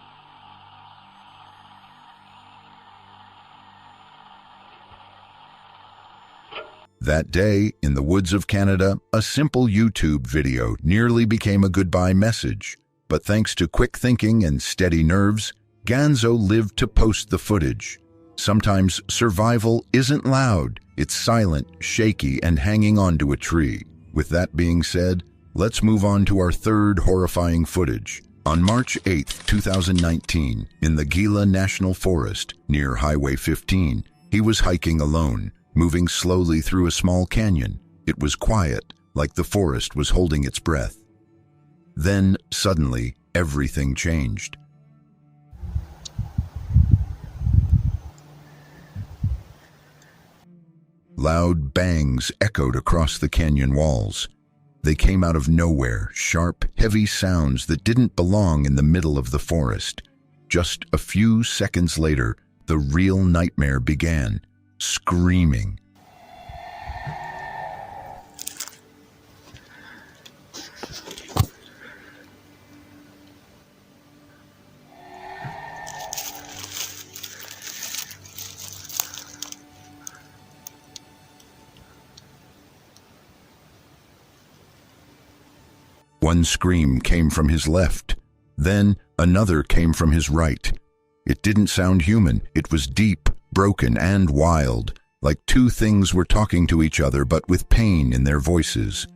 That day, in the woods of Canada, a simple YouTube video nearly became a goodbye message. But thanks to quick thinking and steady nerves, Gonzo lived to post the footage. Sometimes survival isn't loud, it's silent, shaky, and hanging onto a tree. With that being said, let's move on to our third horrifying footage. On March 8, 2019, in the Gila National Forest, near Highway 15, he was hiking alone, moving slowly through a small canyon. It was quiet, like the forest was holding its breath. Then, suddenly, everything changed. Loud bangs echoed across the canyon walls. They came out of nowhere, sharp, heavy sounds that didn't belong in the middle of the forest. Just a few seconds later, the real nightmare began. Screaming. One scream came from his left, then another came from his right. It didn't sound human. It was deep, broken, and wild, like two things were talking to each other but with pain in their voices.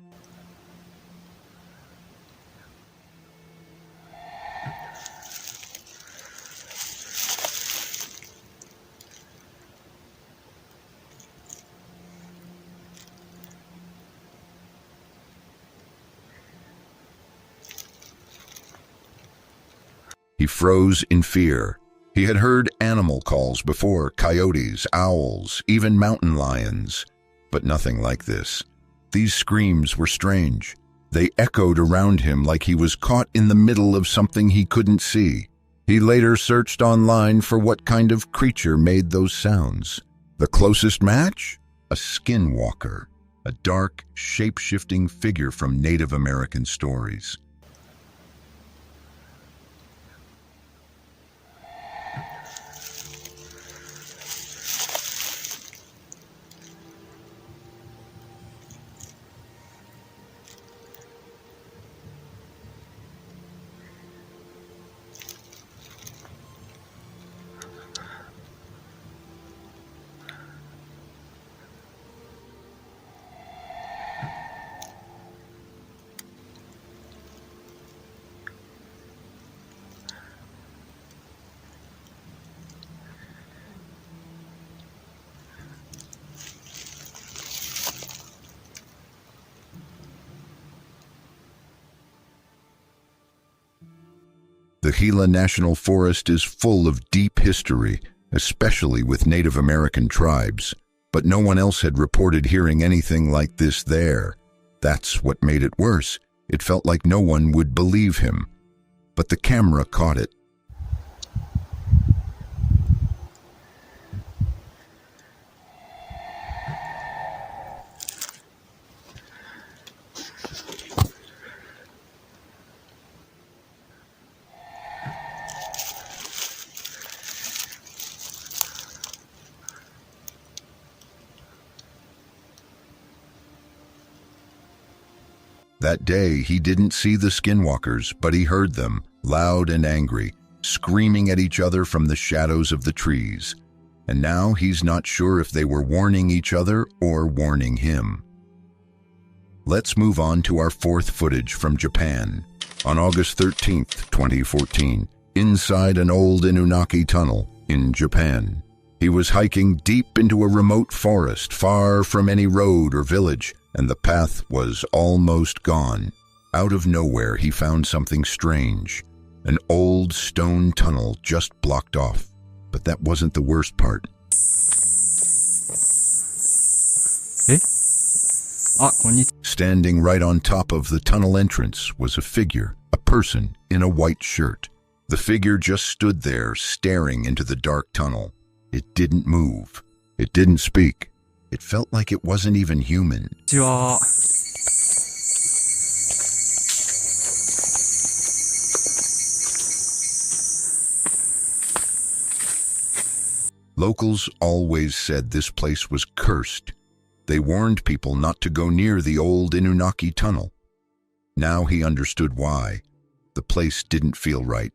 He froze in fear. He had heard animal calls before, coyotes, owls, even mountain lions, but nothing like this. These screams were strange. They echoed around him like he was caught in the middle of something he couldn't see. He later searched online for what kind of creature made those sounds. The closest match? A skinwalker, a dark, shape-shifting figure from Native American stories. The Gila National Forest is full of deep history, especially with Native American tribes. but no one else had reported hearing anything like this there. That's what made it worse. It felt like no one would believe him. But the camera caught it. That day, he didn't see the skinwalkers, but he heard them, loud and angry, screaming at each other from the shadows of the trees. And now he's not sure if they were warning each other or warning him. Let's move on to our fourth footage from Japan. On August 13th, 2014, inside an old Inunaki tunnel in Japan. He was hiking deep into a remote forest, far from any road or village, and the path was almost gone. Out of nowhere, he found something strange. An old stone tunnel just blocked off. But that wasn't the worst part. Standing right on top of the tunnel entrance was a figure, a person in a white shirt. The figure just stood there, staring into the dark tunnel. It didn't move. It didn't speak. It felt like it wasn't even human. Locals always said this place was cursed. They warned people not to go near the old Inunaki tunnel. Now he understood why. The place didn't feel right.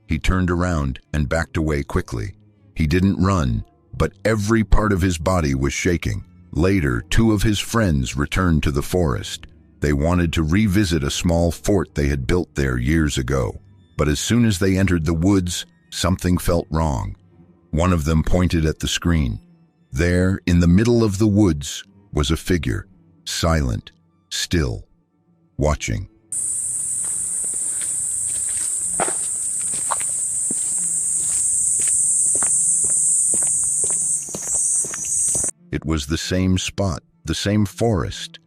He turned around and backed away quickly. He didn't run, but every part of his body was shaking. Later, 2 of his friends returned to the forest. They wanted to revisit a small fort they had built there years ago. But as soon as they entered the woods, something felt wrong. One of them pointed at the screen. There, in the middle of the woods, was a figure, silent, still, watching. It was the same spot, the same forest,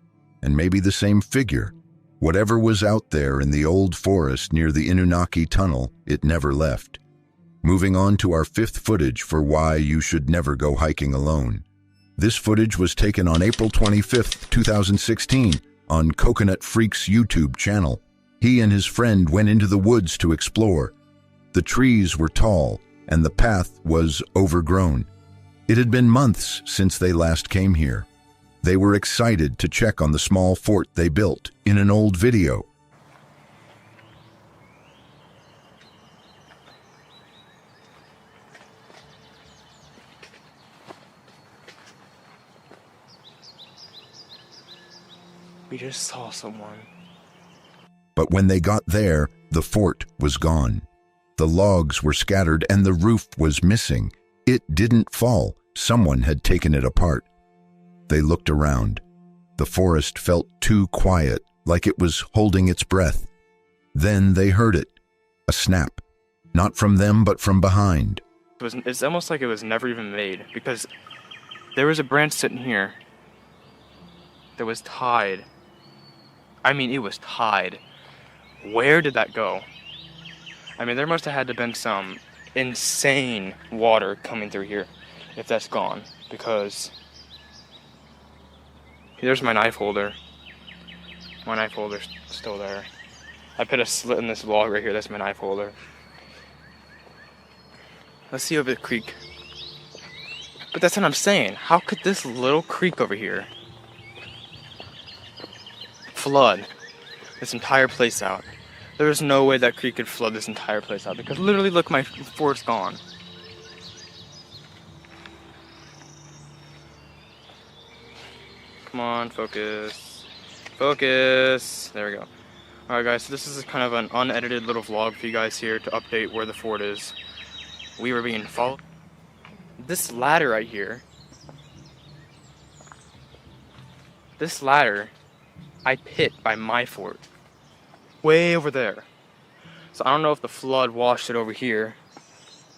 and maybe the same figure. Whatever was out there in the old forest near the Inunaki tunnel, it never left. Moving on to our 5th footage for why you should never go hiking alone. This footage was taken on April 25th, 2016, on Coconut Freak's YouTube channel. He and his friend went into the woods to explore. The trees were tall, and the path was overgrown. It had been months since they last came here. They were excited to check on the small fort they built in an old video. We just saw someone. But when they got there, the fort was gone. The logs were scattered and the roof was missing. It didn't fall. Someone had taken it apart. They looked around. The forest felt too quiet, like it was holding its breath. Then they heard it. A snap. Not from them, but from behind. It's almost like it was never even made, because there was a branch sitting here that was tied. I mean, it was tied. Where did that go? I mean, there must have had to been some insane water coming through here if that's gone, because here's my knife holder. My knife holder's still there. I put a slit in this log right here. That's my knife holder. Let's see over the creek. But that's what I'm saying. How could this little creek over here flood this entire place out? There is no way that creek could flood this entire place out, because literally look, my fort's gone. Come on, focus. Focus. There we go. Alright guys, so this is kind of an unedited little vlog for you guys here to update where the fort is. We were being followed. This ladder right here. This ladder I pit by my fort. Way over there. So I don't know if the flood washed it over here.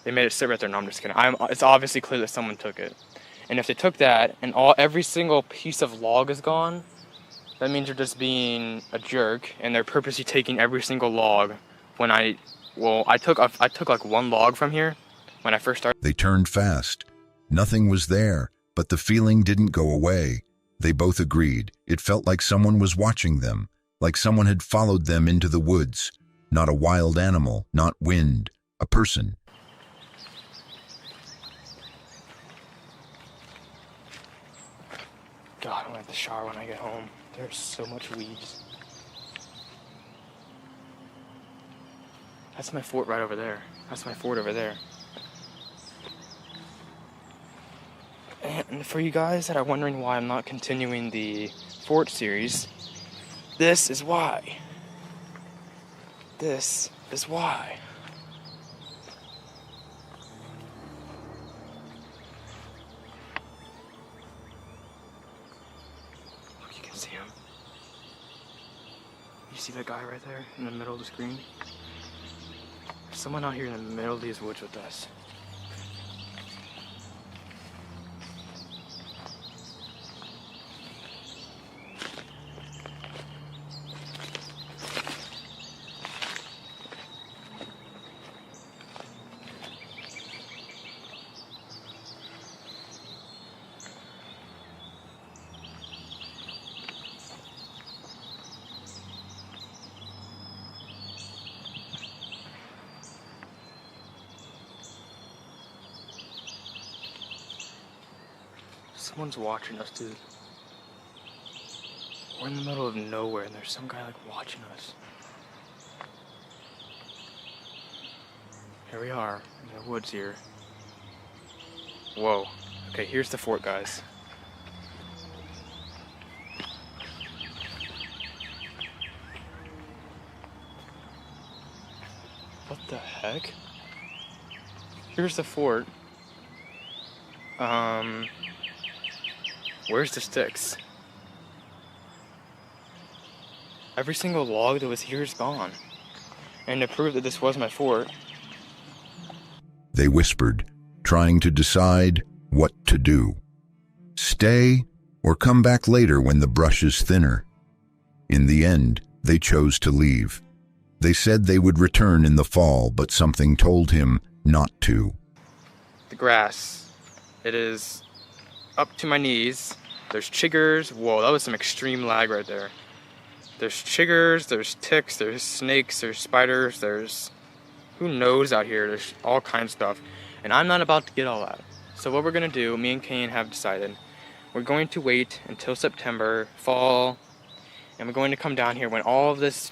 They made it sit right there. No, I'm just kidding. It's obviously clear that someone took it. And if they took that and every single piece of log is gone, that means they're just being a jerk, and they're purposely taking every single log. When I took like one log from here when I first started. They turned fast. Nothing was there, but the feeling didn't go away. They both agreed. It felt like someone was watching them, like someone had followed them into the woods. Not a wild animal, not wind, a person. God, I'm gonna have to shower when I get home. There's so much weeds. That's my fort right over there. That's my fort over there. And for you guys that are wondering why I'm not continuing the fort series, this is why. This is why. Look, you can see him. You see that guy right there in the middle of the screen? There's someone out here in the middle of these woods with us. Someone's watching us, dude. We're in the middle of nowhere and there's some guy like watching us. Here we are in the woods here. Whoa. Okay, here's the fort, guys. What the heck? Here's the fort. Where's the sticks? Every single log that was here is gone. And to prove that this was my fort. They whispered, trying to decide what to do. Stay or come back later when the brush is thinner. In the end, they chose to leave. They said they would return in the fall, but something told him not to. The grass. It is up to my knees. There's chiggers. Whoa, that was some extreme lag right there. There's chiggers, there's ticks, there's snakes, there's spiders, there's who knows out here. There's all kinds of stuff. And I'm not about to get all that. So what we're gonna do, me and Kane have decided, we're going to wait until September, fall, and we're going to come down here when all of this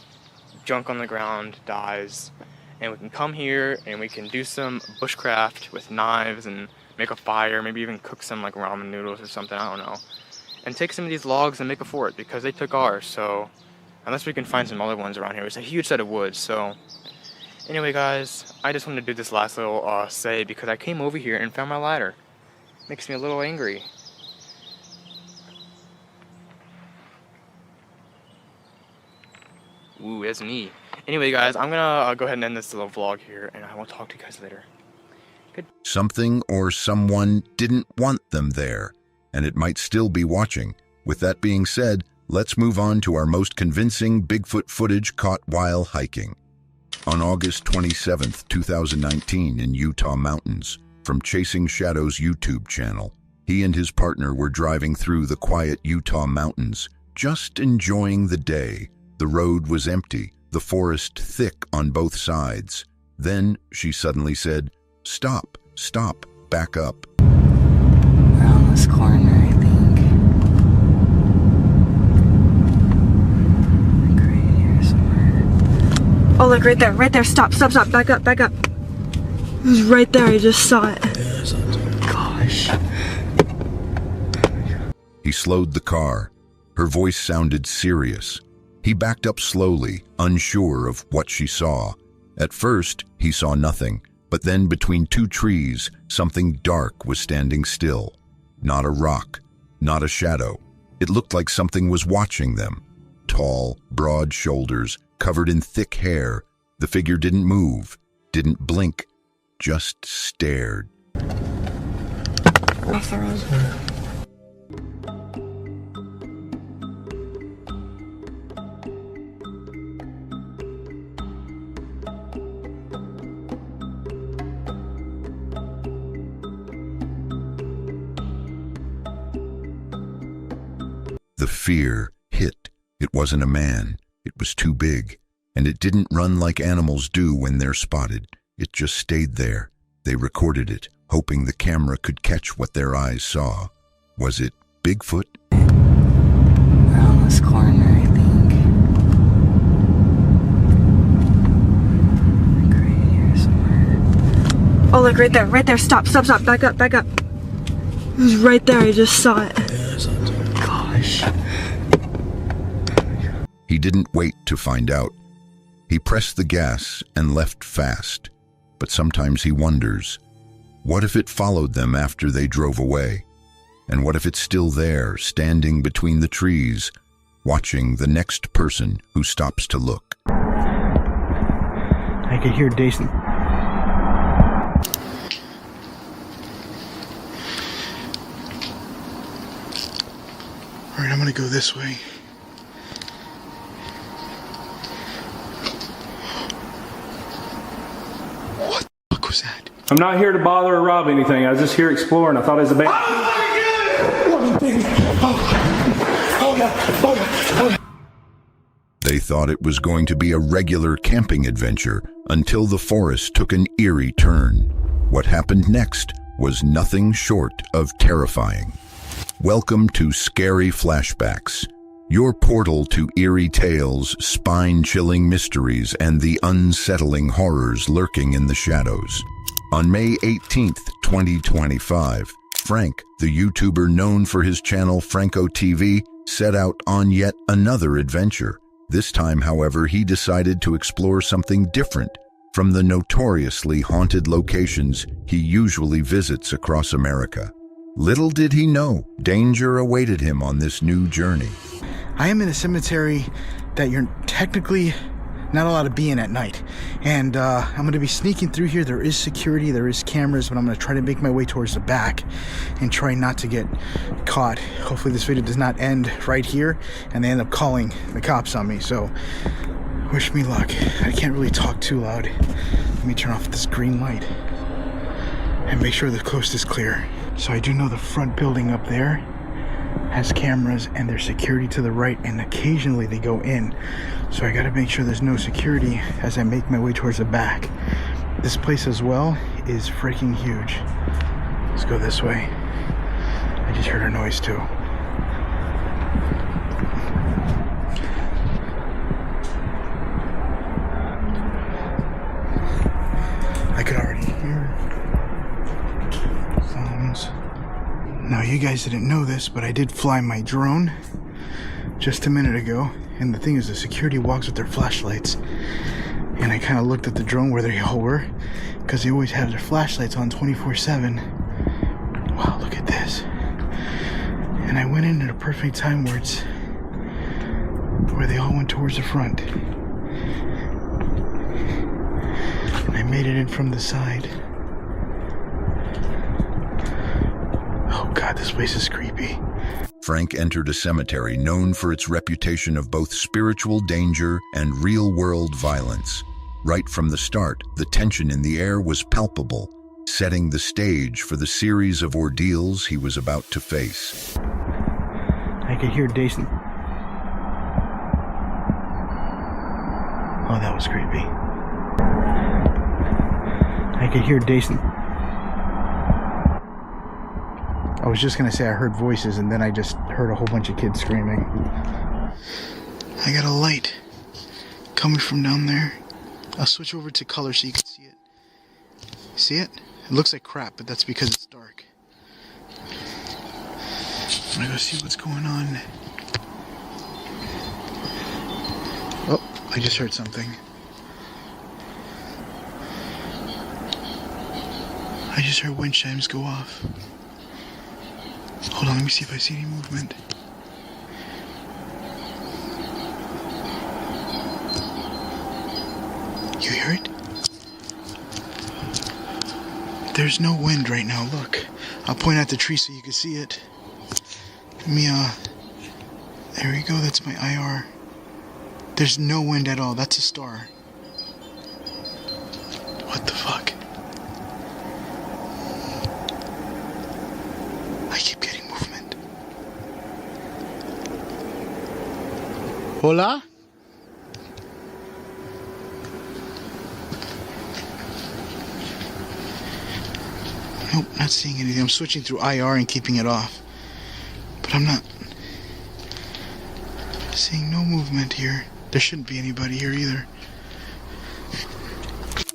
junk on the ground dies. And we can come here and we can do some bushcraft with knives and make a fire, maybe even cook some like ramen noodles or something, I don't know. And take some of these logs and make a fort because they took ours, so unless we can find some other ones around here. It's a huge set of woods, so anyway guys, I just wanted to do this last little say because I came over here and found my ladder. Makes me a little angry. Ooh, that's me. Anyway guys, I'm gonna go ahead and end this little vlog here and I will talk to you guys later. Good. Something or someone didn't want them there, and it might still be watching. With that being said, let's move on to our most convincing Bigfoot footage caught while hiking. On August 27th, 2019 in Utah mountains, from Chasing Shadows YouTube channel, he and his partner were driving through the quiet Utah mountains, just enjoying the day. The road was empty, the forest thick on both sides. Then she suddenly said, "Stop, stop, back up." Around this corner, I think. Like right here somewhere. Oh, look, right there. Stop, stop, stop. Back up, back up. It was right there. I just saw it. Gosh. He slowed the car. Her voice sounded serious. He backed up slowly, unsure of what she saw. At first, he saw nothing, but then between two trees, something dark was standing still. Not a rock, not a shadow. It looked like something was watching them. Tall, broad shoulders, covered in thick hair. The figure didn't move, didn't blink, just stared. Off the road. The fear hit. It wasn't a man. It was too big. And it didn't run like animals do when they're spotted. It just stayed there. They recorded it, hoping the camera could catch what their eyes saw. Was it Bigfoot? Around this corner, I think. Like right here somewhere. Oh, look, right there, right there. Stop, stop, stop. Back up, back up. It was right there. I just saw it. Gosh. He didn't wait to find out. He pressed the gas and left fast. But sometimes he wonders, what if it followed them after they drove away? And what if it's still there, standing between the trees, watching the next person who stops to look? I could hear Jason. Alright, I'm gonna go this way. What the fuck was that? I'm not here to bother or rob anything. I was just here exploring. I thought it was a band. They thought it was going to be a regular camping adventure until the forest took an eerie turn. What happened next was nothing short of terrifying. Welcome to Scary Flashbacks, your portal to eerie tales, spine-chilling mysteries, and the unsettling horrors lurking in the shadows. On May 18th, 2025, Frank, the YouTuber known for his channel Franco TV, set out on yet another adventure. This time, however, he decided to explore something different from the notoriously haunted locations he usually visits across America. Little did he know, danger awaited him on this new journey. I am in a cemetery that you're technically not allowed to be in at night. And I'm going to be sneaking through here. There is security, there is cameras, but I'm going to try to make my way towards the back and try not to get caught. Hopefully this video does not end right here and they end up calling the cops on me. So wish me luck. I can't really talk too loud. Let me turn off this green light and make sure the coast is clear. So I do know the front building up there has cameras and there's security to the right, and occasionally they go in. So I gotta make sure there's no security as I make my way towards the back. This place as well is freaking huge. Let's go this way. I just heard a noise too. I could already hear sounds. Now you guys didn't know this, but I did fly my drone just a minute ago. And the thing is, the security walks with their flashlights. And I kind of looked at the drone where they all were, because they always have their flashlights on 24/7. Wow, look at this. And I went in at a perfect time where they all went towards the front. And I made it in from the side. Oh God, this place is creepy. Frank entered a cemetery known for its reputation of both spiritual danger and real-world violence. Right from the start, the tension in the air was palpable, setting the stage for the series of ordeals he was about to face. I could hear Jason. Oh, that was creepy. I could hear Jason. I was just gonna say I heard voices, and then I just heard a whole bunch of kids screaming. I got a light coming from down there. I'll switch over to color so you can see it. See it? It looks like crap, but that's because it's dark. I'm gonna go see what's going on. Oh, I just heard something. I just heard wind chimes go off. Hold on, let me see if I see any movement. You hear it? There's no wind right now, look. I'll point out the tree so you can see it. Let me, there we go, that's my IR. There's no wind at all, that's a star. What the fuck? I keep getting movement. Hola? Nope, not seeing anything. I'm switching through IR and keeping it off. But I'm not seeing no movement here. There shouldn't be anybody here either.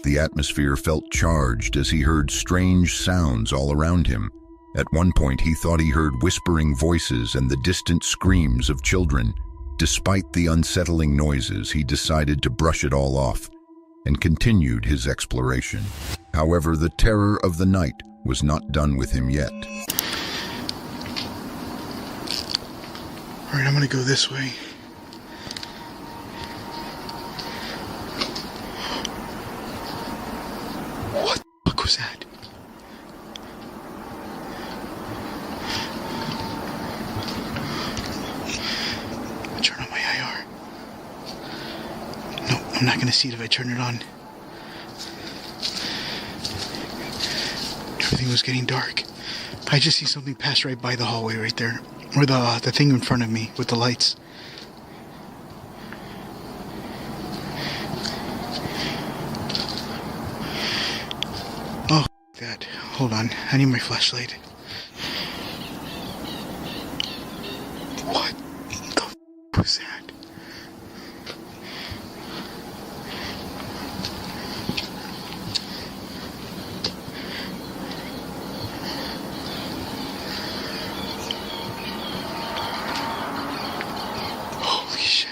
The atmosphere felt charged as he heard strange sounds all around him. At one point, he thought he heard whispering voices and the distant screams of children. Despite the unsettling noises, he decided to brush it all off and continued his exploration. However, the terror of the night was not done with him yet. Alright, I'm gonna go this way. What the fuck was that? Turn on my IR. No, I'm not gonna see it if I turn it on. Everything was getting dark. I just see something pass right by the hallway right there. Or the thing in front of me with the lights. Oh, that. Hold on. I need my flashlight. What the f was that? Holy shit.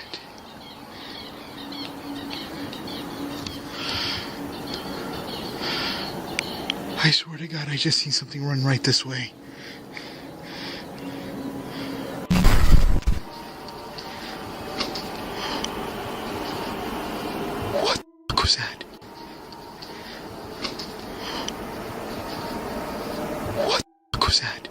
I swear to God, I just seen something run right this way. What the fuck was that? What the fuck was that?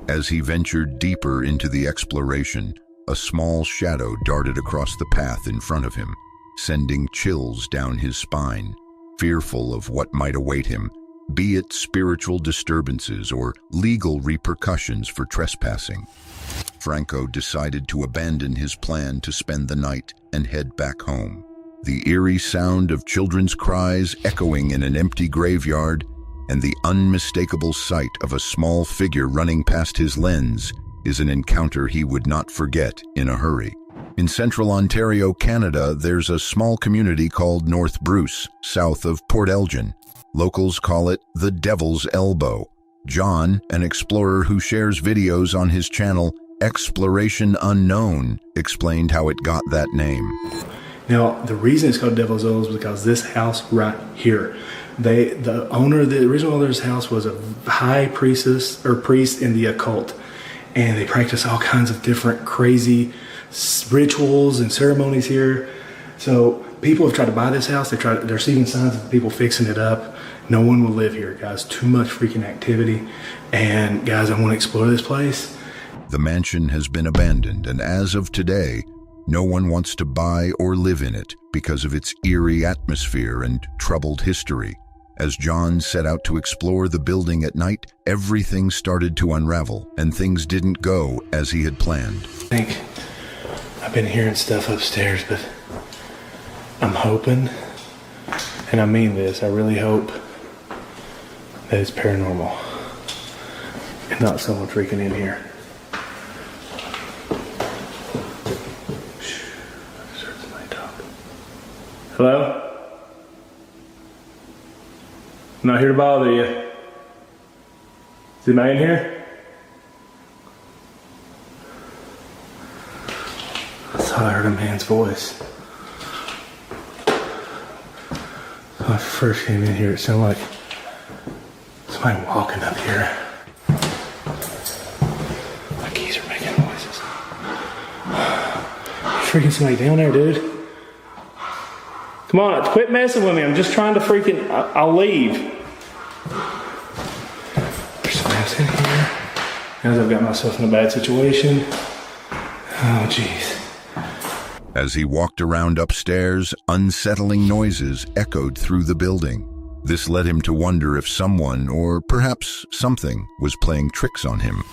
As he ventured deeper into the exploration, a small shadow darted across the path in front of him, sending chills down his spine. Fearful of what might await him, be it spiritual disturbances or legal repercussions for trespassing, Franco decided to abandon his plan to spend the night and head back home. The eerie sound of children's cries echoing in an empty graveyard and the unmistakable sight of a small figure running past his lens is an encounter he would not forget in a hurry. In central Ontario, Canada, there's a small community called North Bruce, south of Port Elgin. Locals call it the Devil's Elbow. John, an explorer who shares videos on his channel Exploration Unknown, explained how it got that name. Now, the reason it's called Devil's Elbow is because this house right here, the original owner of this house was a high priestess or priest in the occult, and they practice all kinds of different crazy rituals and ceremonies here. So people have tried to buy this house. They're seeing signs of people fixing it up. No one will live here, guys. Too much freaking activity. And guys, I want to explore this place. The mansion has been abandoned, and as of today, no one wants to buy or live in it because of its eerie atmosphere and troubled history. As John set out to explore the building at night, everything started to unravel, and things didn't go as he had planned. I think I've been hearing stuff upstairs, but I'm hoping, and I mean this, I really hope that it's paranormal and not someone freaking in here. Hello? I'm not here to bother you. Is anybody in here? I thought I heard a man's voice. When I first came in here, it sounded like somebody walking up here. My keys are making noises. Freaking somebody down there, dude. Come on, quit messing with me. I'm just trying to freaking... I'll leave. There's some else in here. As I've got myself in a bad situation. Oh, jeez. As he walked around upstairs, unsettling noises echoed through the building. This led him to wonder if someone, or perhaps something, was playing tricks on him.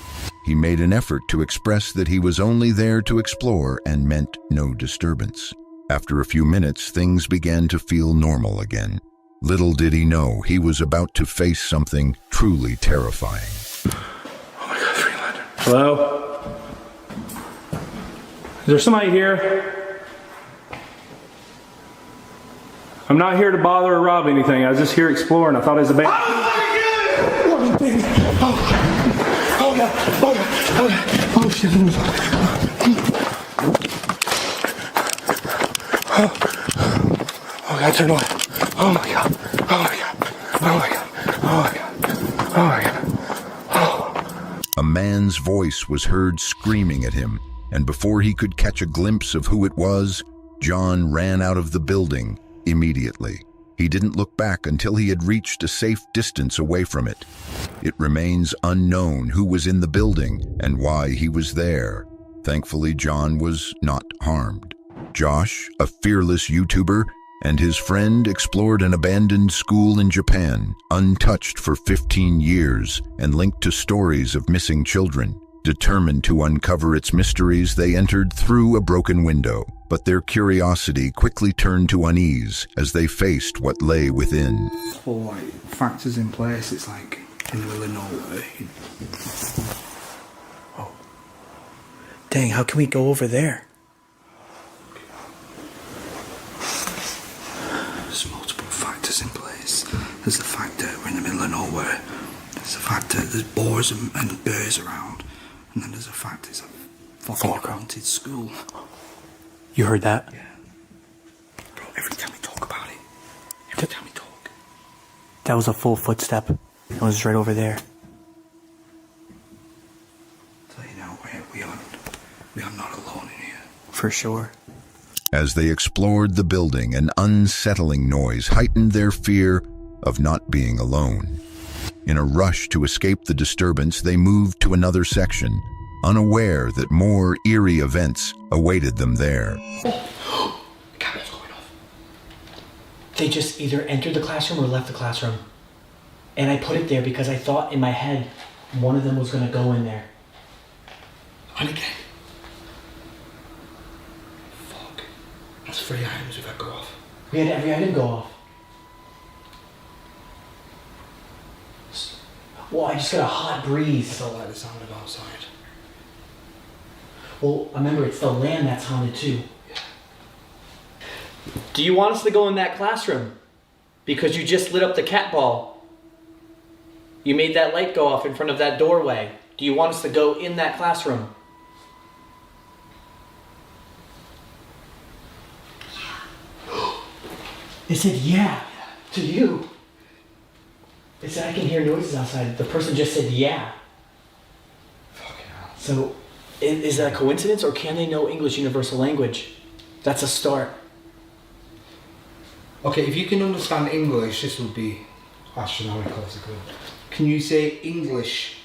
He made an effort to express that he was only there to explore and meant no disturbance. After a few minutes, things began to feel normal again. Little did he know he was about to face something truly terrifying. Oh my God, 3 lantern. Hello? Is there somebody here? I'm not here to bother or rob anything. I was just here exploring. I thought it was a band. Oh God. Oh God. Oh God. Oh shit. Oh God, turn away. Oh my God. Oh my God. Oh my God. Oh my God. Oh my God. A man's voice was heard screaming at him, and before he could catch a glimpse of who it was, John ran out of the building immediately. He didn't look back until he had reached a safe distance away from it. It remains unknown who was in the building and why he was there. Thankfully, John was not harmed. Josh, a fearless YouTuber, and his friend explored an abandoned school in Japan, untouched for 15 years and linked to stories of missing children. Determined to uncover its mysteries, they entered through a broken window, but their curiosity quickly turned to unease as they faced what lay within. Whole like factors in place. It's like in the middle of nowhere. Oh, dang! How can we go over there? There's multiple factors in place. There's the fact that we're in the middle of nowhere. There's the fact that there's boars and bears around. And then there's a fact it's a fucking haunted school. You heard that? Yeah. Bro, every time we talk about it, every time we talk. That was a full footstep. It was right over there. So you know, we are not alone in here. For sure. As they explored the building, an unsettling noise heightened their fear of not being alone. In a rush to escape the disturbance, they moved to another section, unaware that more eerie events awaited them there. Camera's going off. They just either entered the classroom or left the classroom. And I put it there because I thought in my head one of them was going to go in there. And again. Fuck. That's 3 items we've had go off. We had every item go off. Well, I just got a hot breeze. I felt like the sound of outside. Well, remember, it's the land that's haunted too. Yeah. Do you want us to go in that classroom? Because you just lit up the cat ball. You made that light go off in front of that doorway. Do you want us to go in that classroom? It said yeah to you. It said I can hear noises outside. The person just said yeah. So, is that a coincidence, or can they know English universal language? That's a start. Okay, if you can understand English, this would be astronomical. Can you say English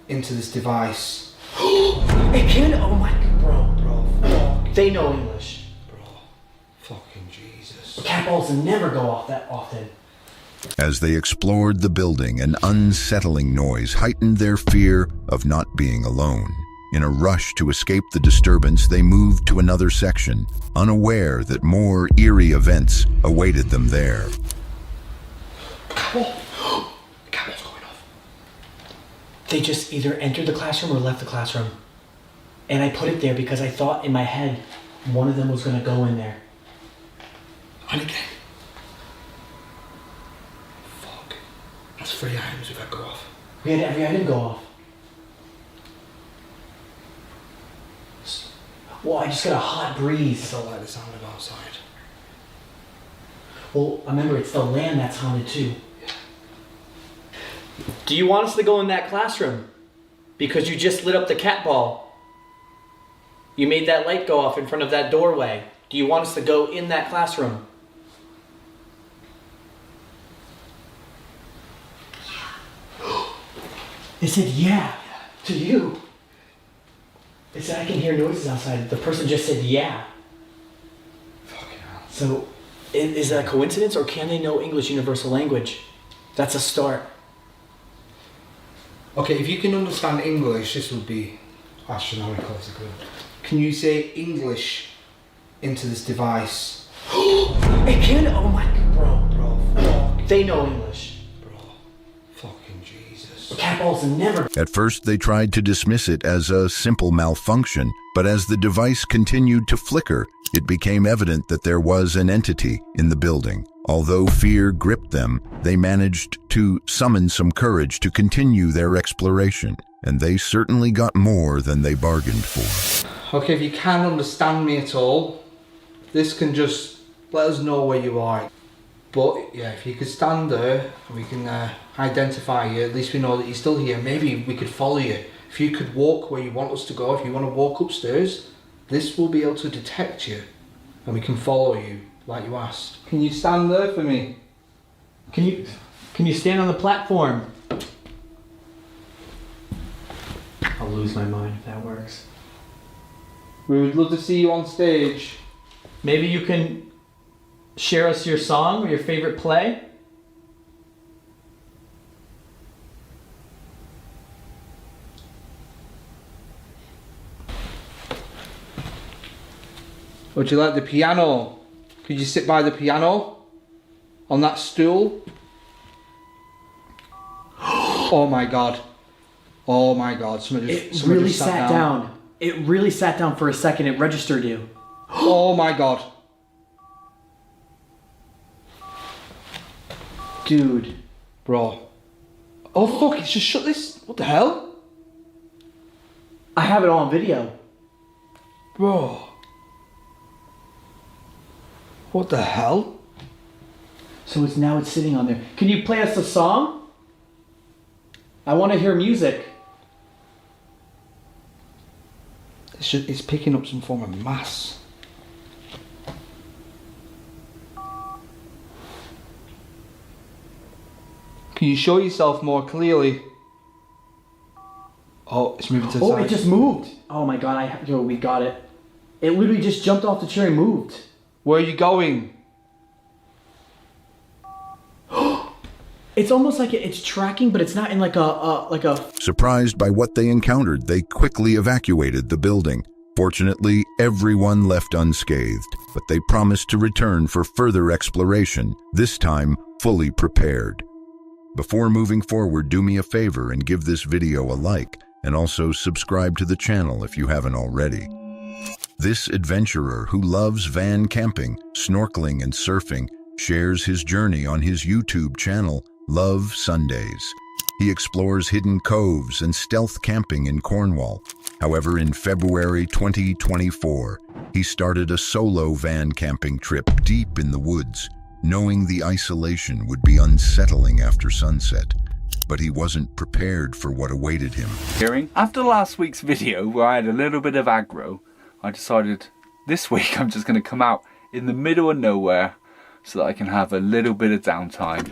into this device? It can. Oh my God, bro. They know English. Fucking Jesus. Cat balls never go off that often. As they explored the building, an unsettling noise heightened their fear of not being alone. In a rush to escape the disturbance, they moved to another section, unaware that more eerie events awaited them there. Catball's going off. They just either entered the classroom or left the classroom. And I put it there because I thought in my head one of them was going to go in there. And again. Fuck. That's 3 items we've had go off. We had every item go off. Well, I just got a hot breeze. I felt like the sound of outside. Well, remember, it's the land that's haunted too. Yeah. Do you want us to go in that classroom? Because you just lit up the cat ball. You made that light go off in front of that doorway. Do you want us to go in that classroom? It said yeah to you. It said I can hear noises outside. The person just said yeah. Fucking hell. So, is that a coincidence or can they know English universal language? That's a start. Okay, if you can understand English, this would be astronomical. Can you say English into this device? It can. Oh my, bro. They know English. Fucking Jesus. Cat balls never. At first, they tried to dismiss it as a simple malfunction, but as the device continued to flicker, it became evident that there was an entity in the building. Although fear gripped them, they managed to summon some courage to continue their exploration, and they certainly got more than they bargained for. Okay, if you can't understand me at all, this can just let us know where you are. But yeah, if you could stand there and we can identify you, at least we know that you're still here. Maybe we could follow you. If you could walk where you want us to go, if you want to walk upstairs, this will be able to detect you and we can follow you like you asked. Can you stand there for me? Can you stand on the platform? I'll lose my mind if that works. We would love to see you on stage. Maybe you can share us your song or your favorite play? Would you like the piano? Could you sit by the piano? On that stool? Oh my god. Oh my god. Someone really just sat down. It really sat down for a second. It registered you. Oh my god. Dude. Bro. Oh fuck, it's just shut this. What the hell? I have it all on video. Bro. What the hell? So it's sitting on there. Can you play us a song? I want to hear music. It's picking up some form of mass. Can you show yourself more clearly? Oh, it's moving to the side. Oh, it just moved. Oh my god, we got it. It literally just jumped off the chair and moved. Where are you going? It's almost like it's tracking, but it's not in like a... Surprised by what they encountered, they quickly evacuated the building. Fortunately, everyone left unscathed, but they promised to return for further exploration, this time fully prepared. Before moving forward, do me a favor and give this video a like, and also subscribe to the channel if you haven't already. This adventurer who loves van camping, snorkeling, and surfing shares his journey on his YouTube channel, Love Sundays. He explores hidden coves and stealth camping in Cornwall. However, in February 2024, he started a solo van camping trip deep in the woods, knowing the isolation would be unsettling after sunset. But he wasn't prepared for what awaited him. After last week's video, where I had a little bit of aggro, I decided this week I'm just going to come out in the middle of nowhere so that I can have a little bit of downtime.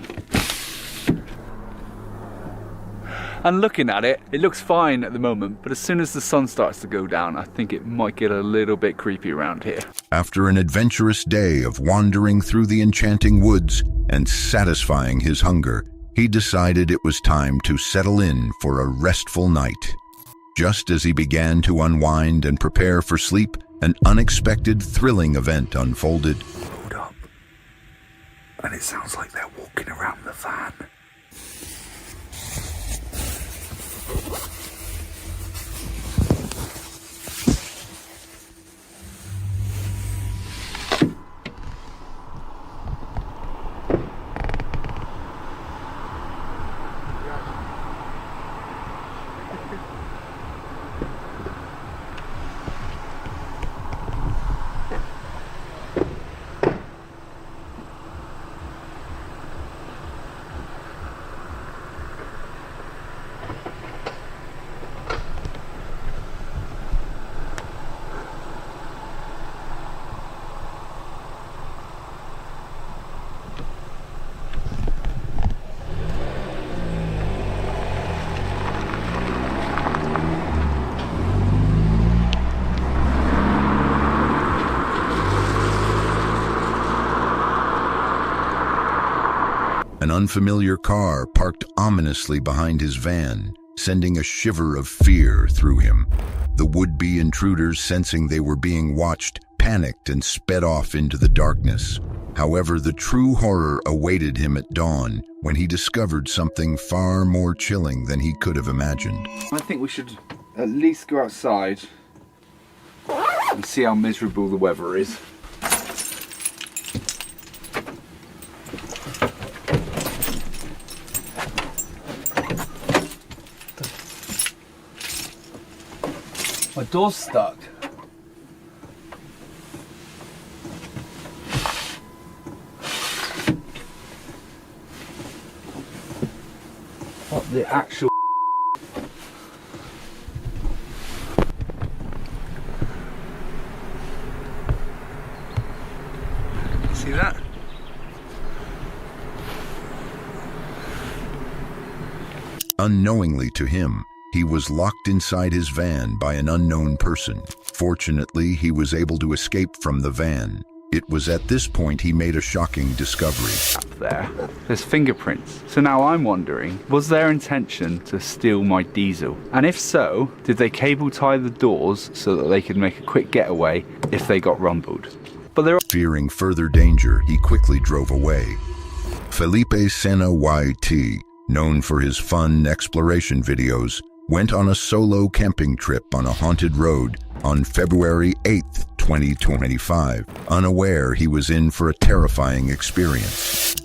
And looking at it, it looks fine at the moment, but as soon as the sun starts to go down, I think it might get a little bit creepy around here. After an adventurous day of wandering through the enchanting woods and satisfying his hunger, he decided it was time to settle in for a restful night. Just as he began to unwind and prepare for sleep, an unexpected, thrilling event unfolded. Hold up. And it sounds like they're walking around the van. unfamiliar car parked ominously behind his van, sending a shiver of fear through him. The would-be intruders, sensing they were being watched, panicked and sped off into the darkness. However, the true horror awaited him at dawn when he discovered something far more chilling than he could have imagined. I think we should at least go outside and see how miserable the weather is. My door's stuck. What the actual... See that? Unknowingly to him, he was locked inside his van by an unknown person. Fortunately, he was able to escape from the van. It was at this point he made a shocking discovery. Up there, there's fingerprints. So now I'm wondering, was their intention to steal my diesel? And if so, did they cable tie the doors so that they could make a quick getaway if they got rumbled? But they're... Fearing further danger, he quickly drove away. Felipe Sena YT, known for his fun exploration videos, went on a solo camping trip on a haunted road on February 8th, 2025, unaware he was in for a terrifying experience.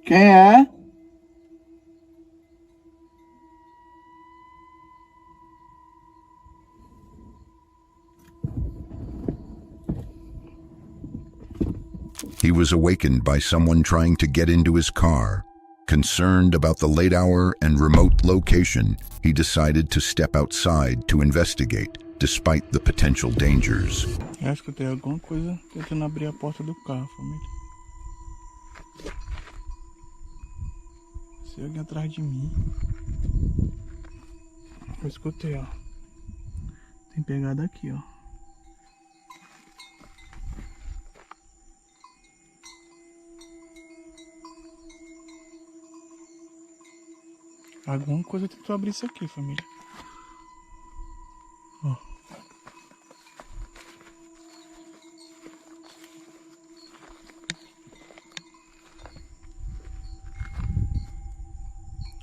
Quem é? He was awakened by someone trying to get into his car. Concerned about the late hour and remote location, he decided to step outside to investigate, despite the potential dangers. Eu acho que eu tenho alguma coisa tentando abrir a porta do carro, família. Se alguém atrás de mim. Eu escutei, ó. Tem pegada aqui, ó. Alguma coisa tentou abrir isso aqui, família. Ó.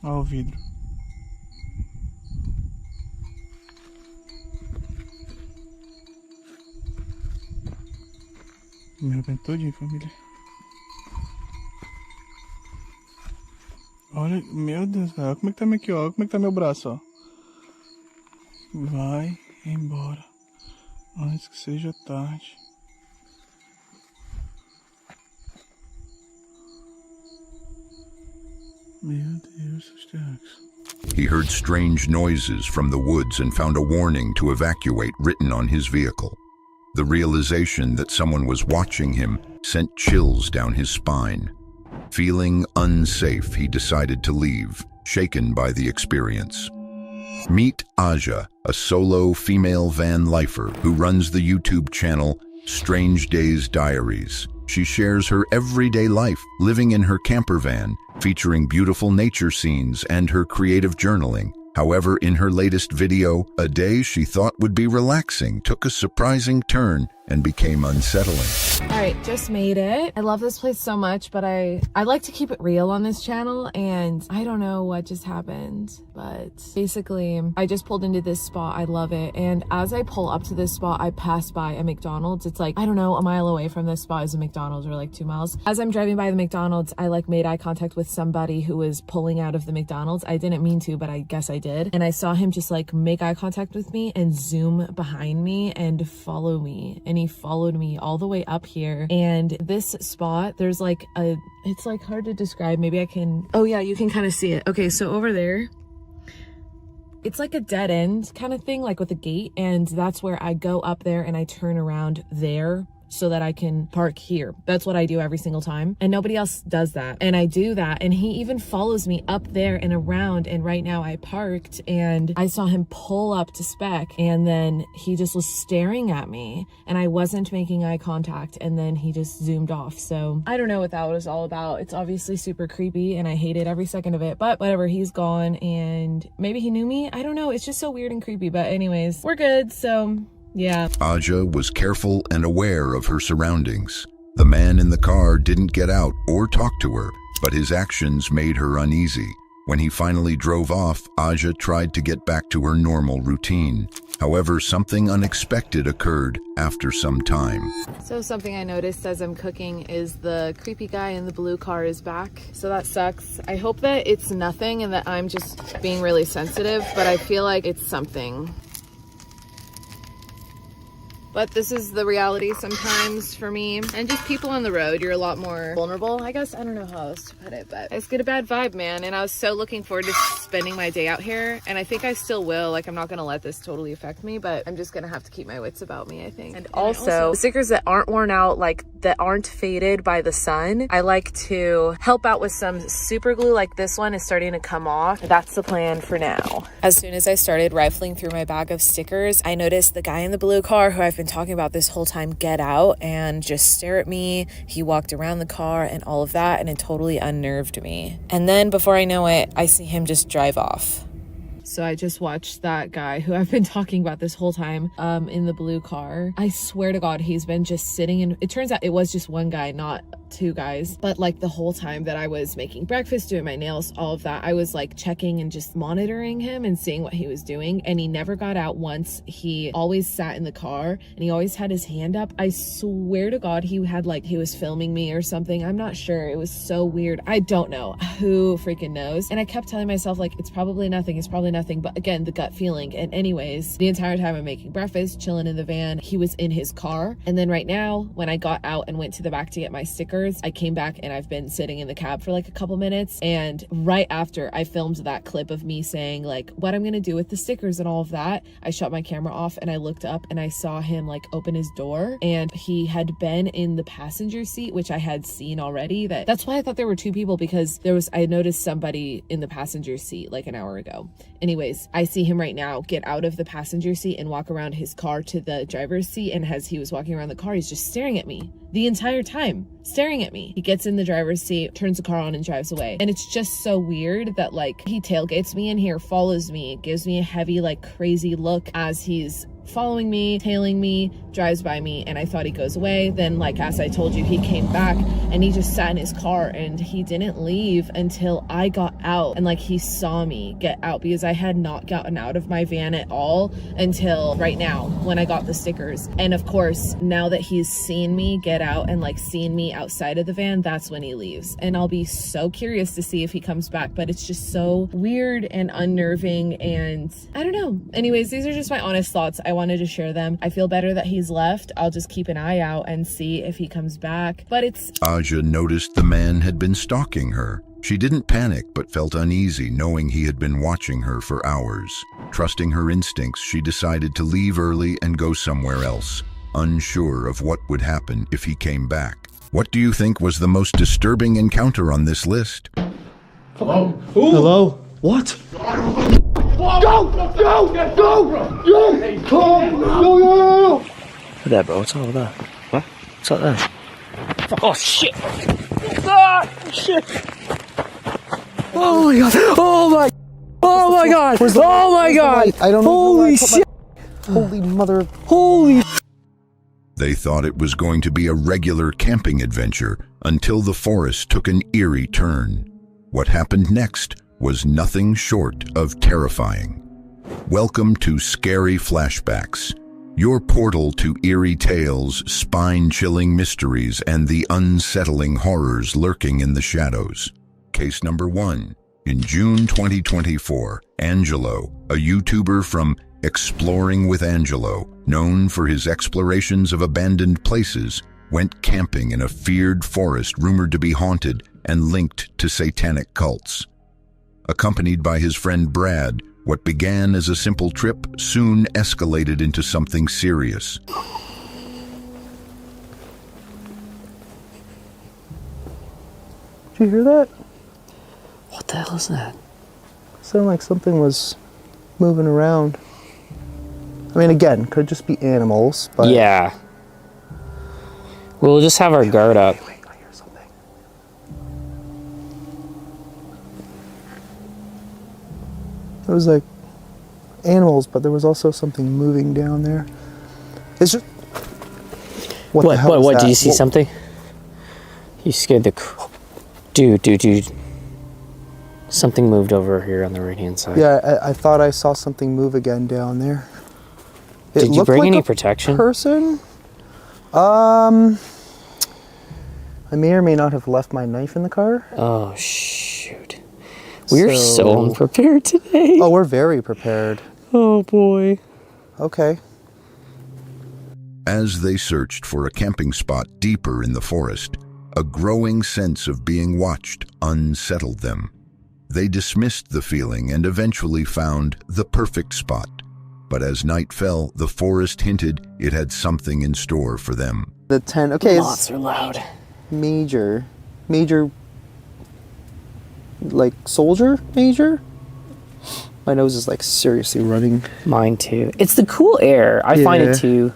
Ó o vidro. Me arrebento todinho, família. Olha, meu Deus, olha como é que tá aqui, ó. Olha como é que tá meu braço, ó. Vai embora antes que seja tarde. Meu Deus, os terráqueos. He heard strange noises from the woods and found a warning to evacuate written on his vehicle. The realization that someone was watching him sent chills down his spine. Feeling unsafe, he decided to leave, shaken by the experience. Meet Aja, a solo female van lifer who runs the YouTube channel Strange Days Diaries. She shares her everyday life, living in her camper van, featuring beautiful nature scenes and her creative journaling. However, in her latest video, a day she thought would be relaxing took a surprising turn and became unsettling. All right, just made it. I love this place so much, but I like to keep it real on this channel, and I don't know what just happened, but basically I just pulled into this spot. I love it. And as I pull up to this spot, I pass by a McDonald's. It's like, I don't know, a mile away from this spot is a McDonald's, or like 2 miles. As I'm driving by the McDonald's, I like made eye contact with somebody who was pulling out of the McDonald's. I didn't mean to, but I guess I did. And I saw him just like make eye contact with me and zoom behind me and follow me. And he followed me all the way up here. And this spot, there's like it's like hard to describe. Maybe I can, oh yeah, you can kind of see it. Okay, so over there, it's like a dead end kind of thing, like with a gate. And that's where I go up there and I turn around there so that I can park here. That's what I do every single time. And nobody else does that. And I do that. And he even follows me up there and around. And right now I parked and I saw him pull up to spec. And then he just was staring at me and I wasn't making eye contact. And then he just zoomed off. So I don't know what that was all about. It's obviously super creepy and I hated every second of it, but whatever, he's gone and maybe he knew me. I don't know. It's just so weird and creepy, but anyways, we're good. So yeah. Aja was careful and aware of her surroundings. The man in the car didn't get out or talk to her, but his actions made her uneasy. When he finally drove off, Aja tried to get back to her normal routine. However, something unexpected occurred after some time. So something I noticed as I'm cooking is the creepy guy in the blue car is back. So that sucks. I hope that it's nothing and that I'm just being really sensitive, but I feel like it's something. But this is the reality sometimes for me. And just people on the road, you're a lot more vulnerable, I guess. I don't know how else to put it, but I just get a bad vibe, man. And I was so looking forward to spending my day out here. And I think I still will. Like, I'm not going to let this totally affect me, but I'm just going to have to keep my wits about me, I think. And also, the stickers that aren't worn out, like that aren't faded by the sun, I like to help out with some super glue. Like this one is starting to come off. That's the plan for now. As soon as I started rifling through my bag of stickers, I noticed the guy in the blue car who I've been talking about this whole time get out and just stare at me. He walked around the car and all of that, and it totally unnerved me. And then before I know it, I see him just drive off. So I just watched that guy who I've been talking about this whole time in the blue car. I swear to God, he's been just sitting in, it turns out it was just one guy, not two guys, but like the whole time that I was making breakfast, doing my nails, all of that, I was like checking and just monitoring him and seeing what he was doing. And he never got out once. He always sat in the car and he always had his hand up. I swear to God, he had like, he was filming me or something. I'm not sure. It was so weird. I don't know. Who freaking knows? And I kept telling myself like, it's probably nothing. It's probably nothing. But again, the gut feeling. And anyways, the entire time I'm making breakfast, chilling in the van, he was in his car. And then right now, when I got out and went to the back to get my stickers, I came back and I've been sitting in the cab for like a couple minutes. And right after I filmed that clip of me saying like what I'm gonna do with the stickers and all of that, I shut my camera off and I looked up and I saw him like open his door, and he had been in the passenger seat, which I had seen already. That's why I thought there were two people, because I noticed somebody in the passenger seat like an hour ago. Anyways, I see him right now get out of the passenger seat and walk around his car to the driver's seat. And as he was walking around the car, he's just staring at me the entire time, staring at me. He gets in the driver's seat, turns the car on and drives away. And it's just so weird that like he tailgates me in here, follows me, gives me a heavy like crazy look as he's following me, tailing me, drives by me, and I thought he goes away. Then like as I told you, he came back and he just sat in his car and he didn't leave until I got out, and like he saw me get out, because I had not gotten out of my van at all until right now when I got the stickers. And of course, now that he's seen me get out and like seen me outside of the van, that's when he leaves. And I'll be so curious to see if he comes back, but it's just so weird and unnerving, and I don't know. Anyways, these are just my honest thoughts. I wanted to share them. I feel better that he's left. I'll just keep an eye out and see if he comes back. But it's... Aja noticed the man had been stalking her. She didn't panic, but felt uneasy knowing he had been watching her for hours. Trusting her instincts, she decided to leave early and go somewhere else, unsure of what would happen if he came back. What do you think was the most disturbing encounter on this list? Hello? Who? Hello? What? Go! Go! Go! Go! Go! Hey there, bro. What's all that? What? What's up there? Oh, shit! Ah! Shit! Oh my god! Oh my! Oh my god! Oh my god! I don't know. Holy shit! Holy mother! Holy! They thought it was going to be a regular camping adventure until the forest took an eerie turn. What happened next was nothing short of terrifying. Welcome to Scary Flashbacks, your portal to eerie tales, spine-chilling mysteries, and the unsettling horrors lurking in the shadows. Case number 1. In June 2024, Angelo, a YouTuber from Exploring with Angelo, known for his explorations of abandoned places, went camping in a feared forest rumored to be haunted and linked to satanic cults. Accompanied by his friend Brad, what began as a simple trip soon escalated into something serious. Did you hear that? What the hell is that? Sounded like something was moving around. I mean, again, could just be animals, but... Yeah. We'll just have our guard up. Wait, I hear something. It was like animals, but there was also something moving down there. It's just... What the hell What? is Did that? you see something? You scared the... Dude. Something moved over here on the right-hand side. Yeah, I thought I saw something move again down there. Did you bring any protection? Person? I may or may not have left my knife in the car. Oh, shoot. We're so unprepared today. Oh, we're very prepared. Oh, boy. Okay. As they searched for a camping spot deeper in the forest, a growing sense of being watched unsettled them. They dismissed the feeling and eventually found the perfect spot. But as night fell, the forest hinted it had something in store for them. The 10, okay. Lots are loud. Major, like soldier, major? My nose is like seriously running. Mine too. It's the cool air. I find it too.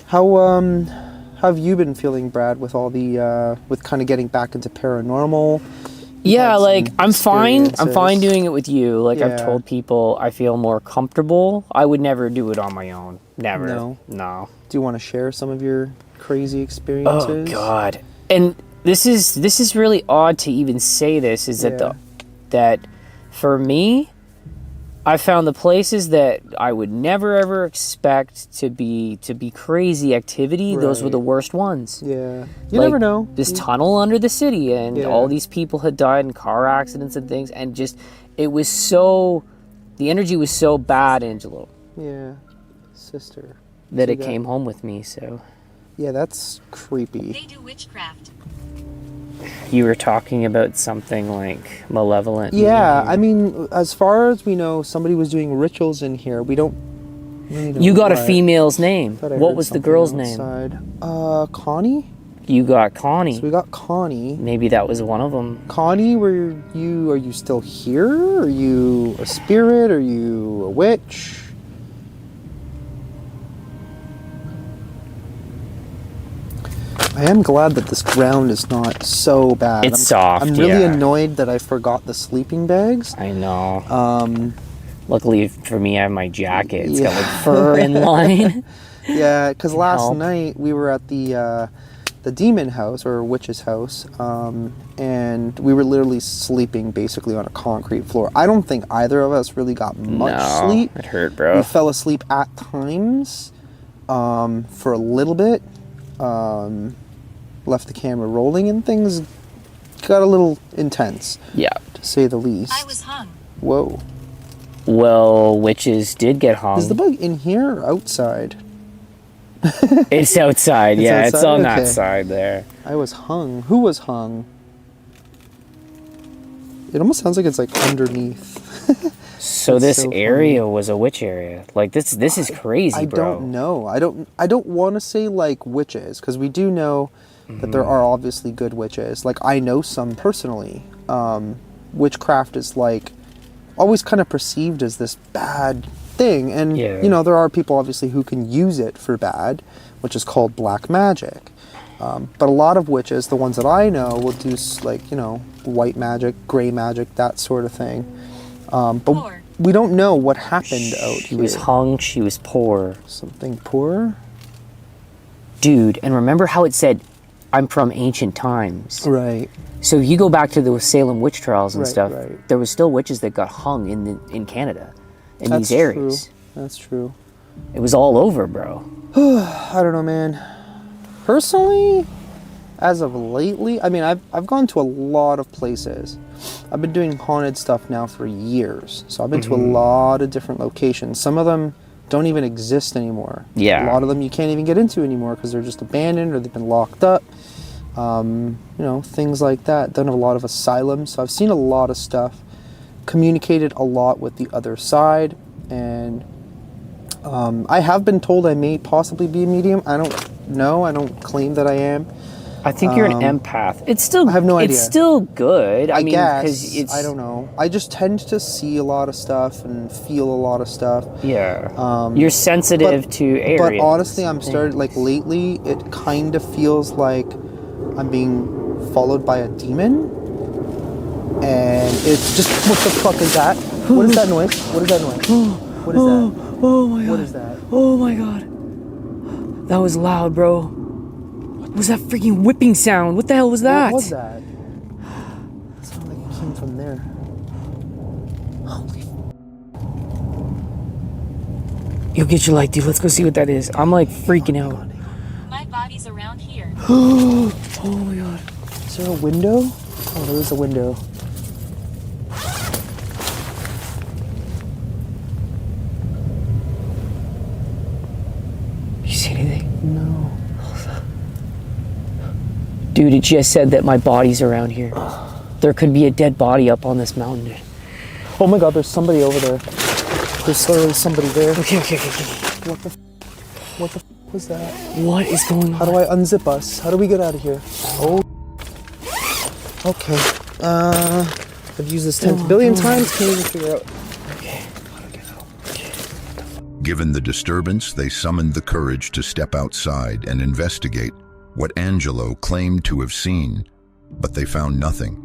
How have you been feeling, Brad, with all the, with kind of getting back into paranormal? Yeah, like, I'm fine doing it with you. Like, I've told people I feel more comfortable. I would never do it on my own. Never. No. Do you want to share some of your crazy experiences? Oh, God. And this is really odd to even say this, is that that for me, I found the places that I would never ever expect to be crazy activity. Right. Those were the worst ones. Yeah, you never know. This tunnel under the city, and all these people had died in car accidents and things, and just it was so, the energy was so bad, Angelo. Yeah, sister. That it came home with me. So. Yeah, that's creepy. They do witchcraft. You were talking about something like malevolent. Yeah, I mean, as far as we know, somebody was doing rituals in here. We don't really know. You got a female's name. What was the girl's name? Connie? You got Connie. So we got Connie. Maybe that was one of them. Connie, are you still here? Are you a spirit? Are you a witch? I am glad that this ground is not so bad. It's soft. I'm really annoyed that I forgot the sleeping bags. I know. Luckily for me, I have my jacket. It's got like fur in line. Yeah, because last night we were at the demon house, or witch's house, and we were literally sleeping basically on a concrete floor. I don't think either of us really got much sleep. It hurt, bro. We fell asleep at times for a little bit. Left the camera rolling, and things got a little intense. Yeah. To say the least. I was hung. Whoa. Well, witches did get hung. Is the bug in here or outside? It's outside, It's it's on okay. that side there. I was hung. Who was hung? It almost sounds like it's like underneath. So this area was a witch area. Like this is crazy, bro. I don't know. I don't want to say like witches, because we do know that there are obviously good witches. Like I know some personally. Witchcraft is like always kind of perceived as this bad thing, and you know, there are people obviously who can use it for bad, which is called black magic. But a lot of witches, the ones that I know, will do like, you know, white magic, gray magic, that sort of thing. But we don't know what happened out here. She was hung, she was poor. Something poor? dude, and remember how it said, I'm from ancient times. Right. So if you go back to the Salem witch trials and Right, stuff, right. there was still witches that got hung in Canada, in That's these areas. True. That's true. It was all over, bro. I don't know, man. Personally, as of lately, I mean, I've gone to a lot of places. I've been doing haunted stuff now for years. So I've been to a lot of different locations. Some of them don't even exist anymore. Yeah. A lot of them you can't even get into anymore because they're just abandoned or they've been locked up. You know, things like that. Done a lot of asylums. So I've seen a lot of stuff. Communicated a lot with the other side. And I have been told I may possibly be a medium. I don't know. I don't claim that I am. I think you're an empath. It's still. I have no idea. It's still good. I mean, guess. 'cause it's. I don't know. I just tend to see a lot of stuff and feel a lot of stuff. Yeah. You're sensitive to areas. But honestly, I'm started like lately. It kind of feels like I'm being followed by a demon, and it's just what the fuck is that? What is that noise? What is that noise? What is that? Oh my god. What is that? Oh my god. That was loud, bro. What was that freaking whipping sound? What the hell was that? What was that? It sounded like it came from there. Holy. Yo, get your light, dude. Let's go see what that is. I'm like freaking out. My body's around here. Oh my god. Is there a window? Oh, there is a window. You see anything? No. Dude, it just said that my body's around here. There could be a dead body up on this mountain. Oh my god, there's somebody over there. There's literally somebody there. Okay. What the was that? What is going on? How do I unzip us? How do we get out of here? Oh. Okay. I've used this 10 billion times, can't even figure out. Given the disturbance, they summoned the courage to step outside and investigate what Angelo claimed to have seen, but they found nothing.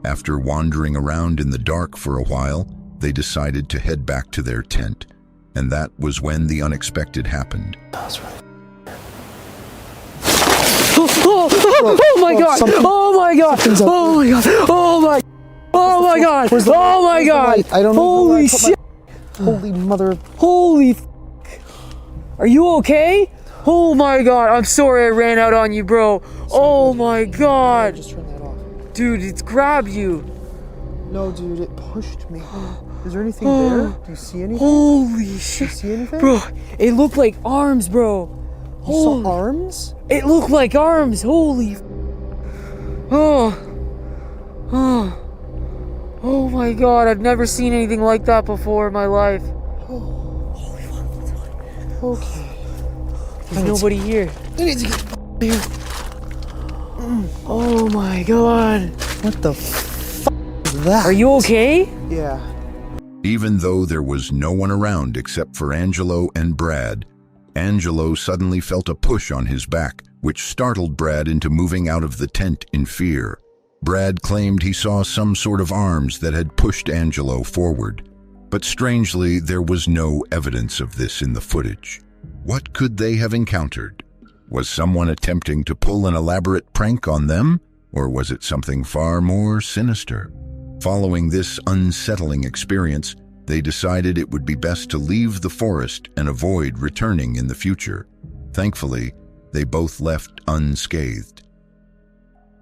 After wandering around in the dark for a while, they decided to head back to their tent, and that was when the unexpected happened. That's right. Oh my god! Oh my god! Oh my god! Oh my! Oh my god! Oh my god! I don't know. Holy shit! Holy mother! Holy! Are you okay? Oh my god! I'm sorry I ran out on you, bro. Oh my god! Just turn that off. Dude, it's grabbed you. No, dude, it pushed me. Is there anything there? Do you see anything? Holy shit! Do you see anything? Bro, it looked like arms, bro. You saw arms? It looked like arms. Holy. Oh my god! I've never seen anything like that before in my life. Okay. There's nobody here. I need to get here. Oh my god. What the f is that? Are you okay? Yeah. Even though there was no one around except for Angelo and Brad, Angelo suddenly felt a push on his back, which startled Brad into moving out of the tent in fear. Brad claimed he saw some sort of arms that had pushed Angelo forward, but strangely, there was no evidence of this in the footage. What could they have encountered? Was someone attempting to pull an elaborate prank on them, or was it something far more sinister? Following this unsettling experience, they decided it would be best to leave the forest and avoid returning in the future. Thankfully, they both left unscathed.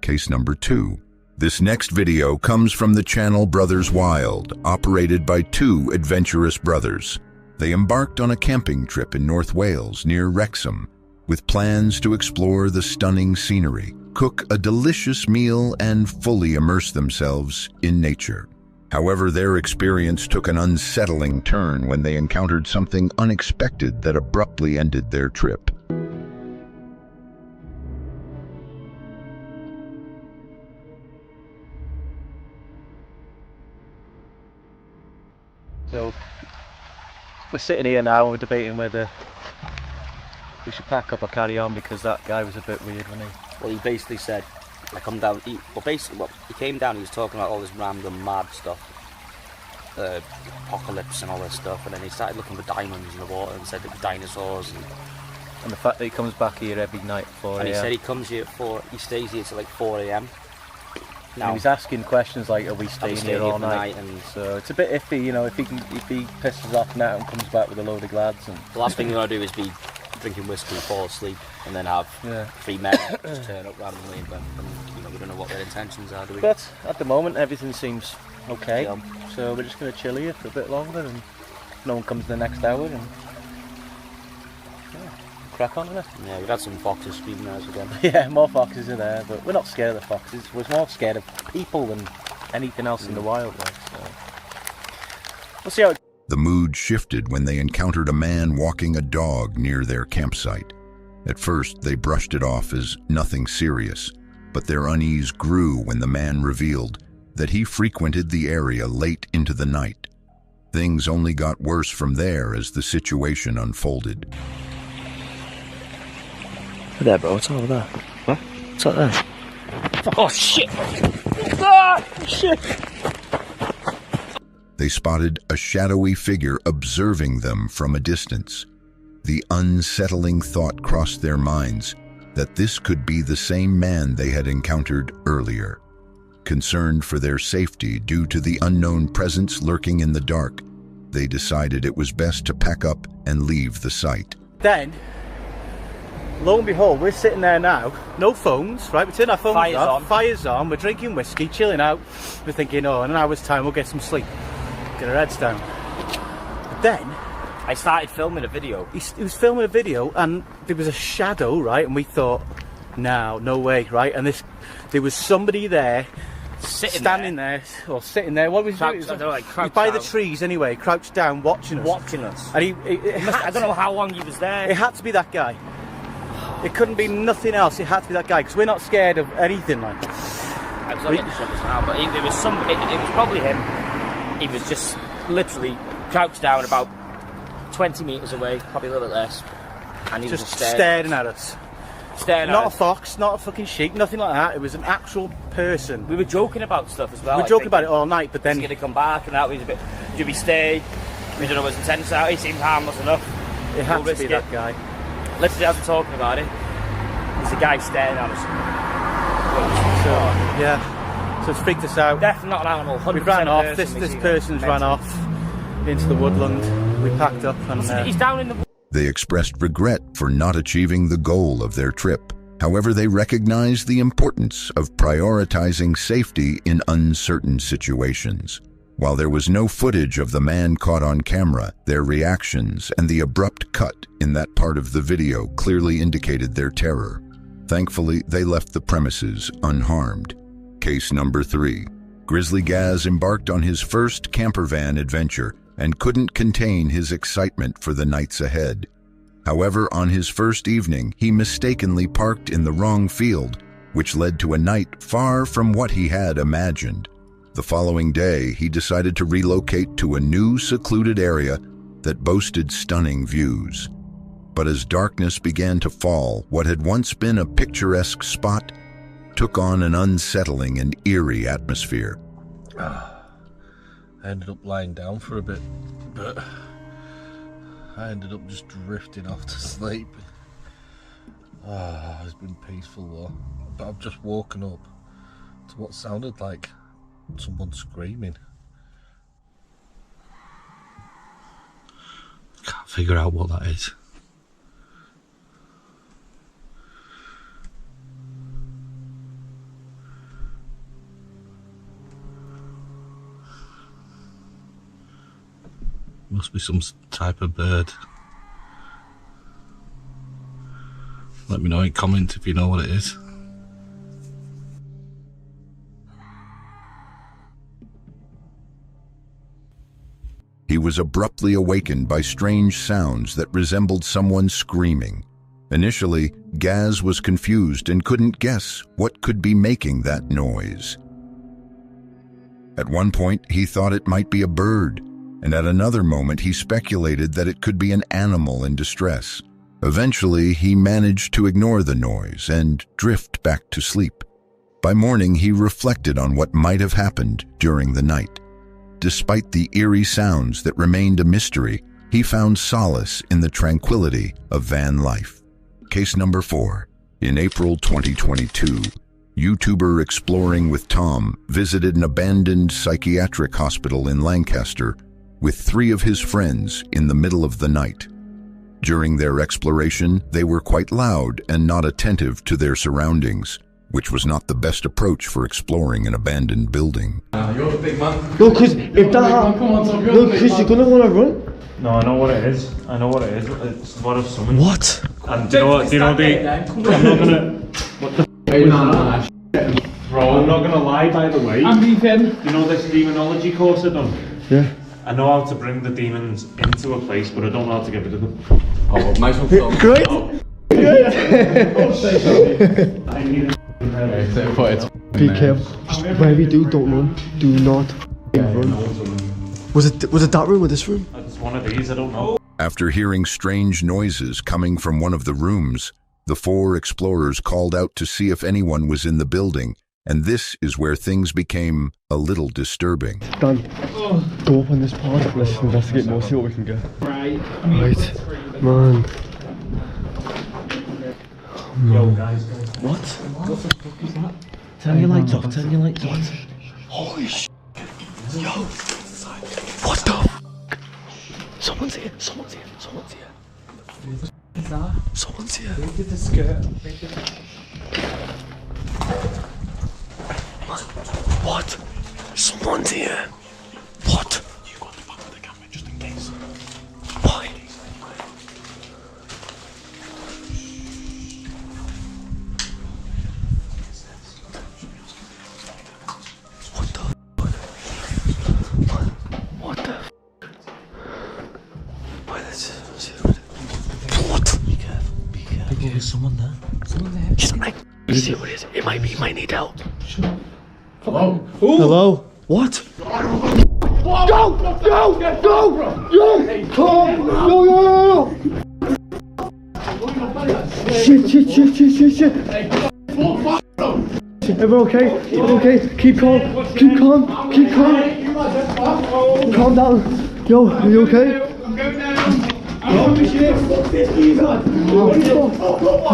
Case number 2. This next video comes from the channel Brothers Wild, operated by two adventurous brothers. They embarked on a camping trip in North Wales near Wrexham, with plans to explore the stunning scenery, cook a delicious meal, and fully immerse themselves in nature. However, their experience took an unsettling turn when they encountered something unexpected that abruptly ended their trip. So, we're sitting here now and we're debating whether we should pack up or carry on because that guy was a bit weird, wasn't he? Well, he basically said, I come down, he came down, he was talking about all this random mad stuff, apocalypse and all this stuff, and then he started looking for diamonds in the water and said it was dinosaurs, and And the fact that he comes back here every night at 4 a.m. And he said he comes here he stays here till like 4 a.m. And he was asking questions like, are we staying here all night? And so it's a bit iffy, you know, if he pisses off now and comes back with a load of lads. And the last thing you want to do is be drinking whiskey, fall asleep, and then have 3 men just turn up randomly. But you know, we don't know what their intentions are, do we? But at the moment, everything seems okay. So we're just going to chill here for a bit longer, and no one comes the next hour, and crack on with it. Yeah, we've had some foxes screaming at us again. Yeah, more foxes are there, but we're not scared of the foxes. We're more scared of people than anything else in the wild. Like, so. We'll see how. The mood shifted when they encountered a man walking a dog near their campsite. At first, they brushed it off as nothing serious, but their unease grew when the man revealed that he frequented the area late into the night. Things only got worse from there as the situation unfolded. There, bro. What's over there? What? What's up there? Oh, shit! Ah, shit! They spotted a shadowy figure observing them from a distance. The unsettling thought crossed their minds that this could be the same man they had encountered earlier. Concerned for their safety due to the unknown presence lurking in the dark, they decided it was best to pack up and leave the site. Then, lo and behold, we're sitting there now, no phones, right? We turn our phones off, fire's on, we're drinking whiskey, chilling out. We're thinking, oh, in an hour's time we'll get some sleep, get our heads down. But then, I started filming a video. He was filming a video, and there was a shadow, right? And we thought, no way, right? And there was somebody there, standing there, or sitting there. What was he doing? He's by the trees anyway, crouched down, watching us. And I don't know how long he was there. It had to be that guy. It couldn't be nothing else. It had to be that guy, because we're not scared of anything like. I was looking at the now, but it was probably him. He was just literally crouched down about 20 metres away, probably a little bit less, and he was just staring at us. Not a fox, not a fucking sheep, nothing like that. It was an actual person. We were joking about stuff as well. We were joking about it all night, but then he's going to come back, and that was a bit. Do we stay? We don't know his intentions out. He seemed harmless enough. It had to be that guy. Literally, as we're talking about it, there's a guy staring at us. So yeah, so it's freaked us out. Definitely not an animal. We ran off. This person's ran off into the woodland. We packed up and he's down in the. They expressed regret for not achieving the goal of their trip. However, they recognized the importance of prioritizing safety in uncertain situations. While there was no footage of the man caught on camera, their reactions and the abrupt cut in that part of the video clearly indicated their terror. Thankfully, they left the premises unharmed. Case number 3. Grizzly Gaz embarked on his first campervan adventure and couldn't contain his excitement for the nights ahead. However, on his first evening, he mistakenly parked in the wrong field, which led to a night far from what he had imagined. The following day, he decided to relocate to a new secluded area that boasted stunning views. But as darkness began to fall, what had once been a picturesque spot took on an unsettling and eerie atmosphere. I ended up lying down for a bit, but I ended up just drifting off to sleep. It's been peaceful though, but I've just woken up to what sounded like someone screaming. Can't figure out what that is. Must be some type of bird. Let me know in comment if you know what it is. He was abruptly awakened by strange sounds that resembled someone screaming. Initially, Gaz was confused and couldn't guess what could be making that noise. At one point, he thought it might be a bird, and at another moment he speculated that it could be an animal in distress. Eventually, he managed to ignore the noise and drift back to sleep. By morning, he reflected on what might have happened during the night. Despite the eerie sounds that remained a mystery, he found solace in the tranquility of van life. Case number 4. In April 2022, YouTuber Exploring with Tom visited an abandoned psychiatric hospital in Lancaster with 3 of his friends in the middle of the night. During their exploration, they were quite loud and not attentive to their surroundings, which was not the best approach for exploring an abandoned building. You're the big man. No, because if that happens, no, because you're gonna want to run. No, I know what it is. I know what it is. It's what I've summoned. What? And do you know what? Do you know the? I'm not gonna. What the? Bro, I'm not gonna lie. By the way, I'm beefing. You know this demonology course I've done. Yeah. I know how to bring the demons into a place, but I don't know how to get rid of them. Oh, well, nice one, Phil. Great. I need Be careful. Just wherever you do, don't run. Do not run. Was it that room or this room? It's one of these. I don't know. After hearing strange noises coming from one of the rooms, the 4 explorers called out to see if anyone was in the building, and this is where things became a little disturbing. Dan, go up on this part. Let's investigate more, see what we can get. Right, man. Yo, guys. What? What the fuck is that? Turn your lights off, turn your lights off. Holy sh**. Yo. What the f***? Someone's here, someone's here, someone's here. What is that? Someone's here. Who did the skirt? What? Someone's here. What? You got the back of the camera just in case. Why? What the f***? What the f***? Why this? What? Be careful, be careful. There's someone there. Someone there. Just like, see what it is. It might need help. Hello? Hello? What? Go! Go! Go! Yo! Tom! Yo! Shit! Everyone okay? Everyone okay? Keep calm. Calm down. Yo, are you okay? You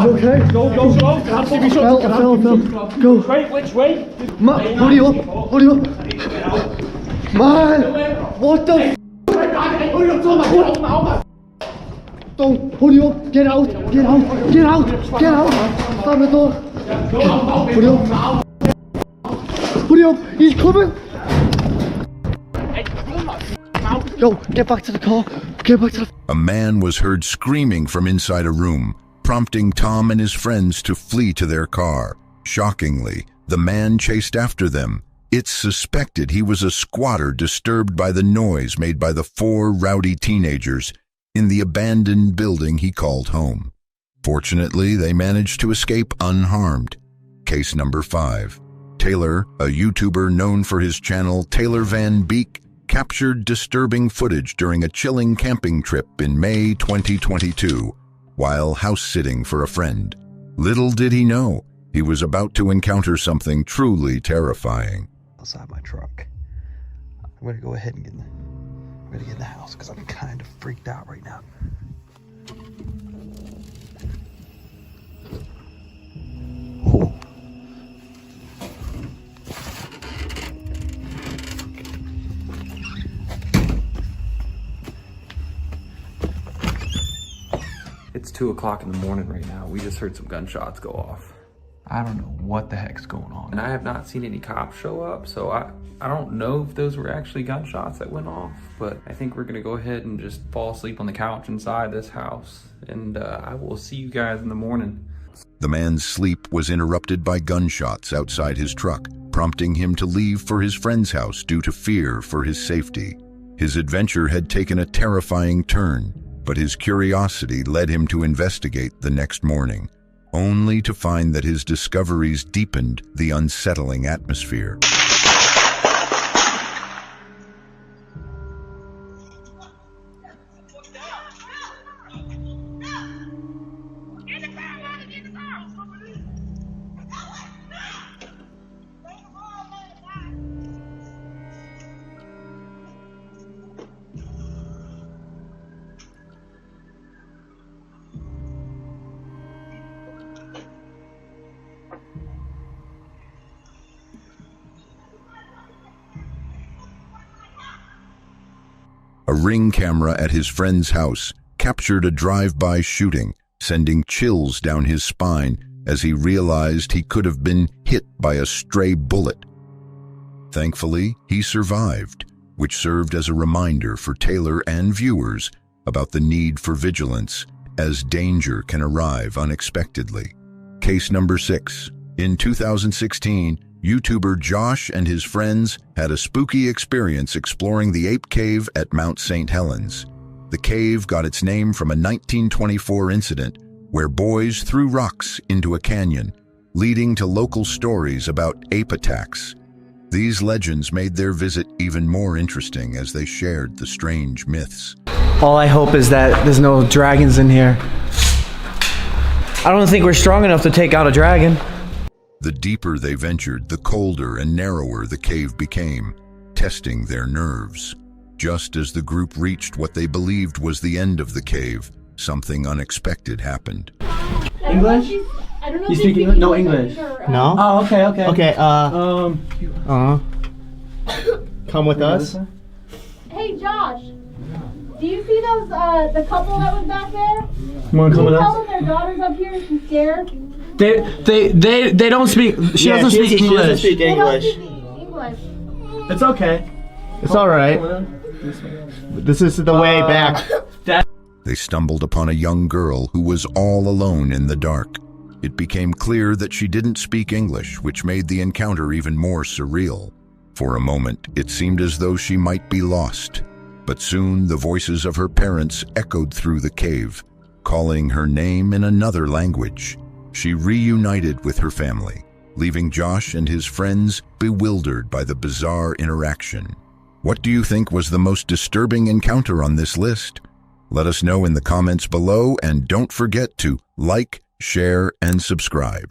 okay? Go. Phil. Go. Wait, which way? Matt, hold you up. Man, what the f***? Don't, hold you up. Get out. Stand the door. Hold you up. He's coming. Yo, get back to the car. A man was heard screaming from inside a room, prompting Tom and his friends to flee to their car. Shockingly, the man chased after them. It's suspected he was a squatter disturbed by the noise made by the 4 rowdy teenagers in the abandoned building he called home. Fortunately, they managed to escape unharmed. Case number 5. Taylor, a YouTuber known for his channel Taylor Van Beek, captured disturbing footage during a chilling camping trip in May 2022 while house-sitting for a friend. Little did he know, he was about to encounter something truly terrifying. Outside my truck. I'm gonna go ahead and get in the house because I'm kind of freaked out right now. Oh. It's 2 o'clock in the morning right now. We just heard some gunshots go off. I don't know what the heck's going on. And I have not seen any cops show up, so I don't know if those were actually gunshots that went off, but I think we're gonna go ahead and just fall asleep on the couch inside this house, and I will see you guys in the morning. The man's sleep was interrupted by gunshots outside his truck, prompting him to leave for his friend's house due to fear for his safety. His adventure had taken a terrifying turn, but his curiosity led him to investigate the next morning, only to find that his discoveries deepened the unsettling atmosphere. A Ring camera at his friend's house captured a drive-by shooting, sending chills down his spine as he realized he could have been hit by a stray bullet. Thankfully, he survived, which served as a reminder for Taylor and viewers about the need for vigilance as danger can arrive unexpectedly. Case number 6. In 2016, YouTuber Josh and his friends had a spooky experience exploring the Ape Cave at Mount St. Helens. The cave got its name from a 1924 incident where boys threw rocks into a canyon, leading to local stories about ape attacks. These legends made their visit even more interesting as they shared the strange myths. All I hope is that there's no dragons in here. I don't think we're strong enough to take out a dragon. The deeper they ventured, the colder and narrower the cave became, testing their nerves. Just as the group reached what they believed was the end of the cave, something unexpected happened. English? You speak English? No English. No? Oh, okay. Okay, come with us. Hey, Josh. Do you see those, the couple that was back there? You wanna come with us? Tell them their daughter's up here and she's scared. They don't speak. She doesn't speak English. She doesn't speak English. They don't speak English. It's okay. It's all right. This is the way back. They stumbled upon a young girl who was all alone in the dark. It became clear that she didn't speak English, which made the encounter even more surreal. For a moment, it seemed as though she might be lost. But soon the voices of her parents echoed through the cave, calling her name in another language. She reunited with her family, leaving Josh and his friends bewildered by the bizarre interaction. What do you think was the most disturbing encounter on this list? Let us know in the comments below, and don't forget to like, share, and subscribe.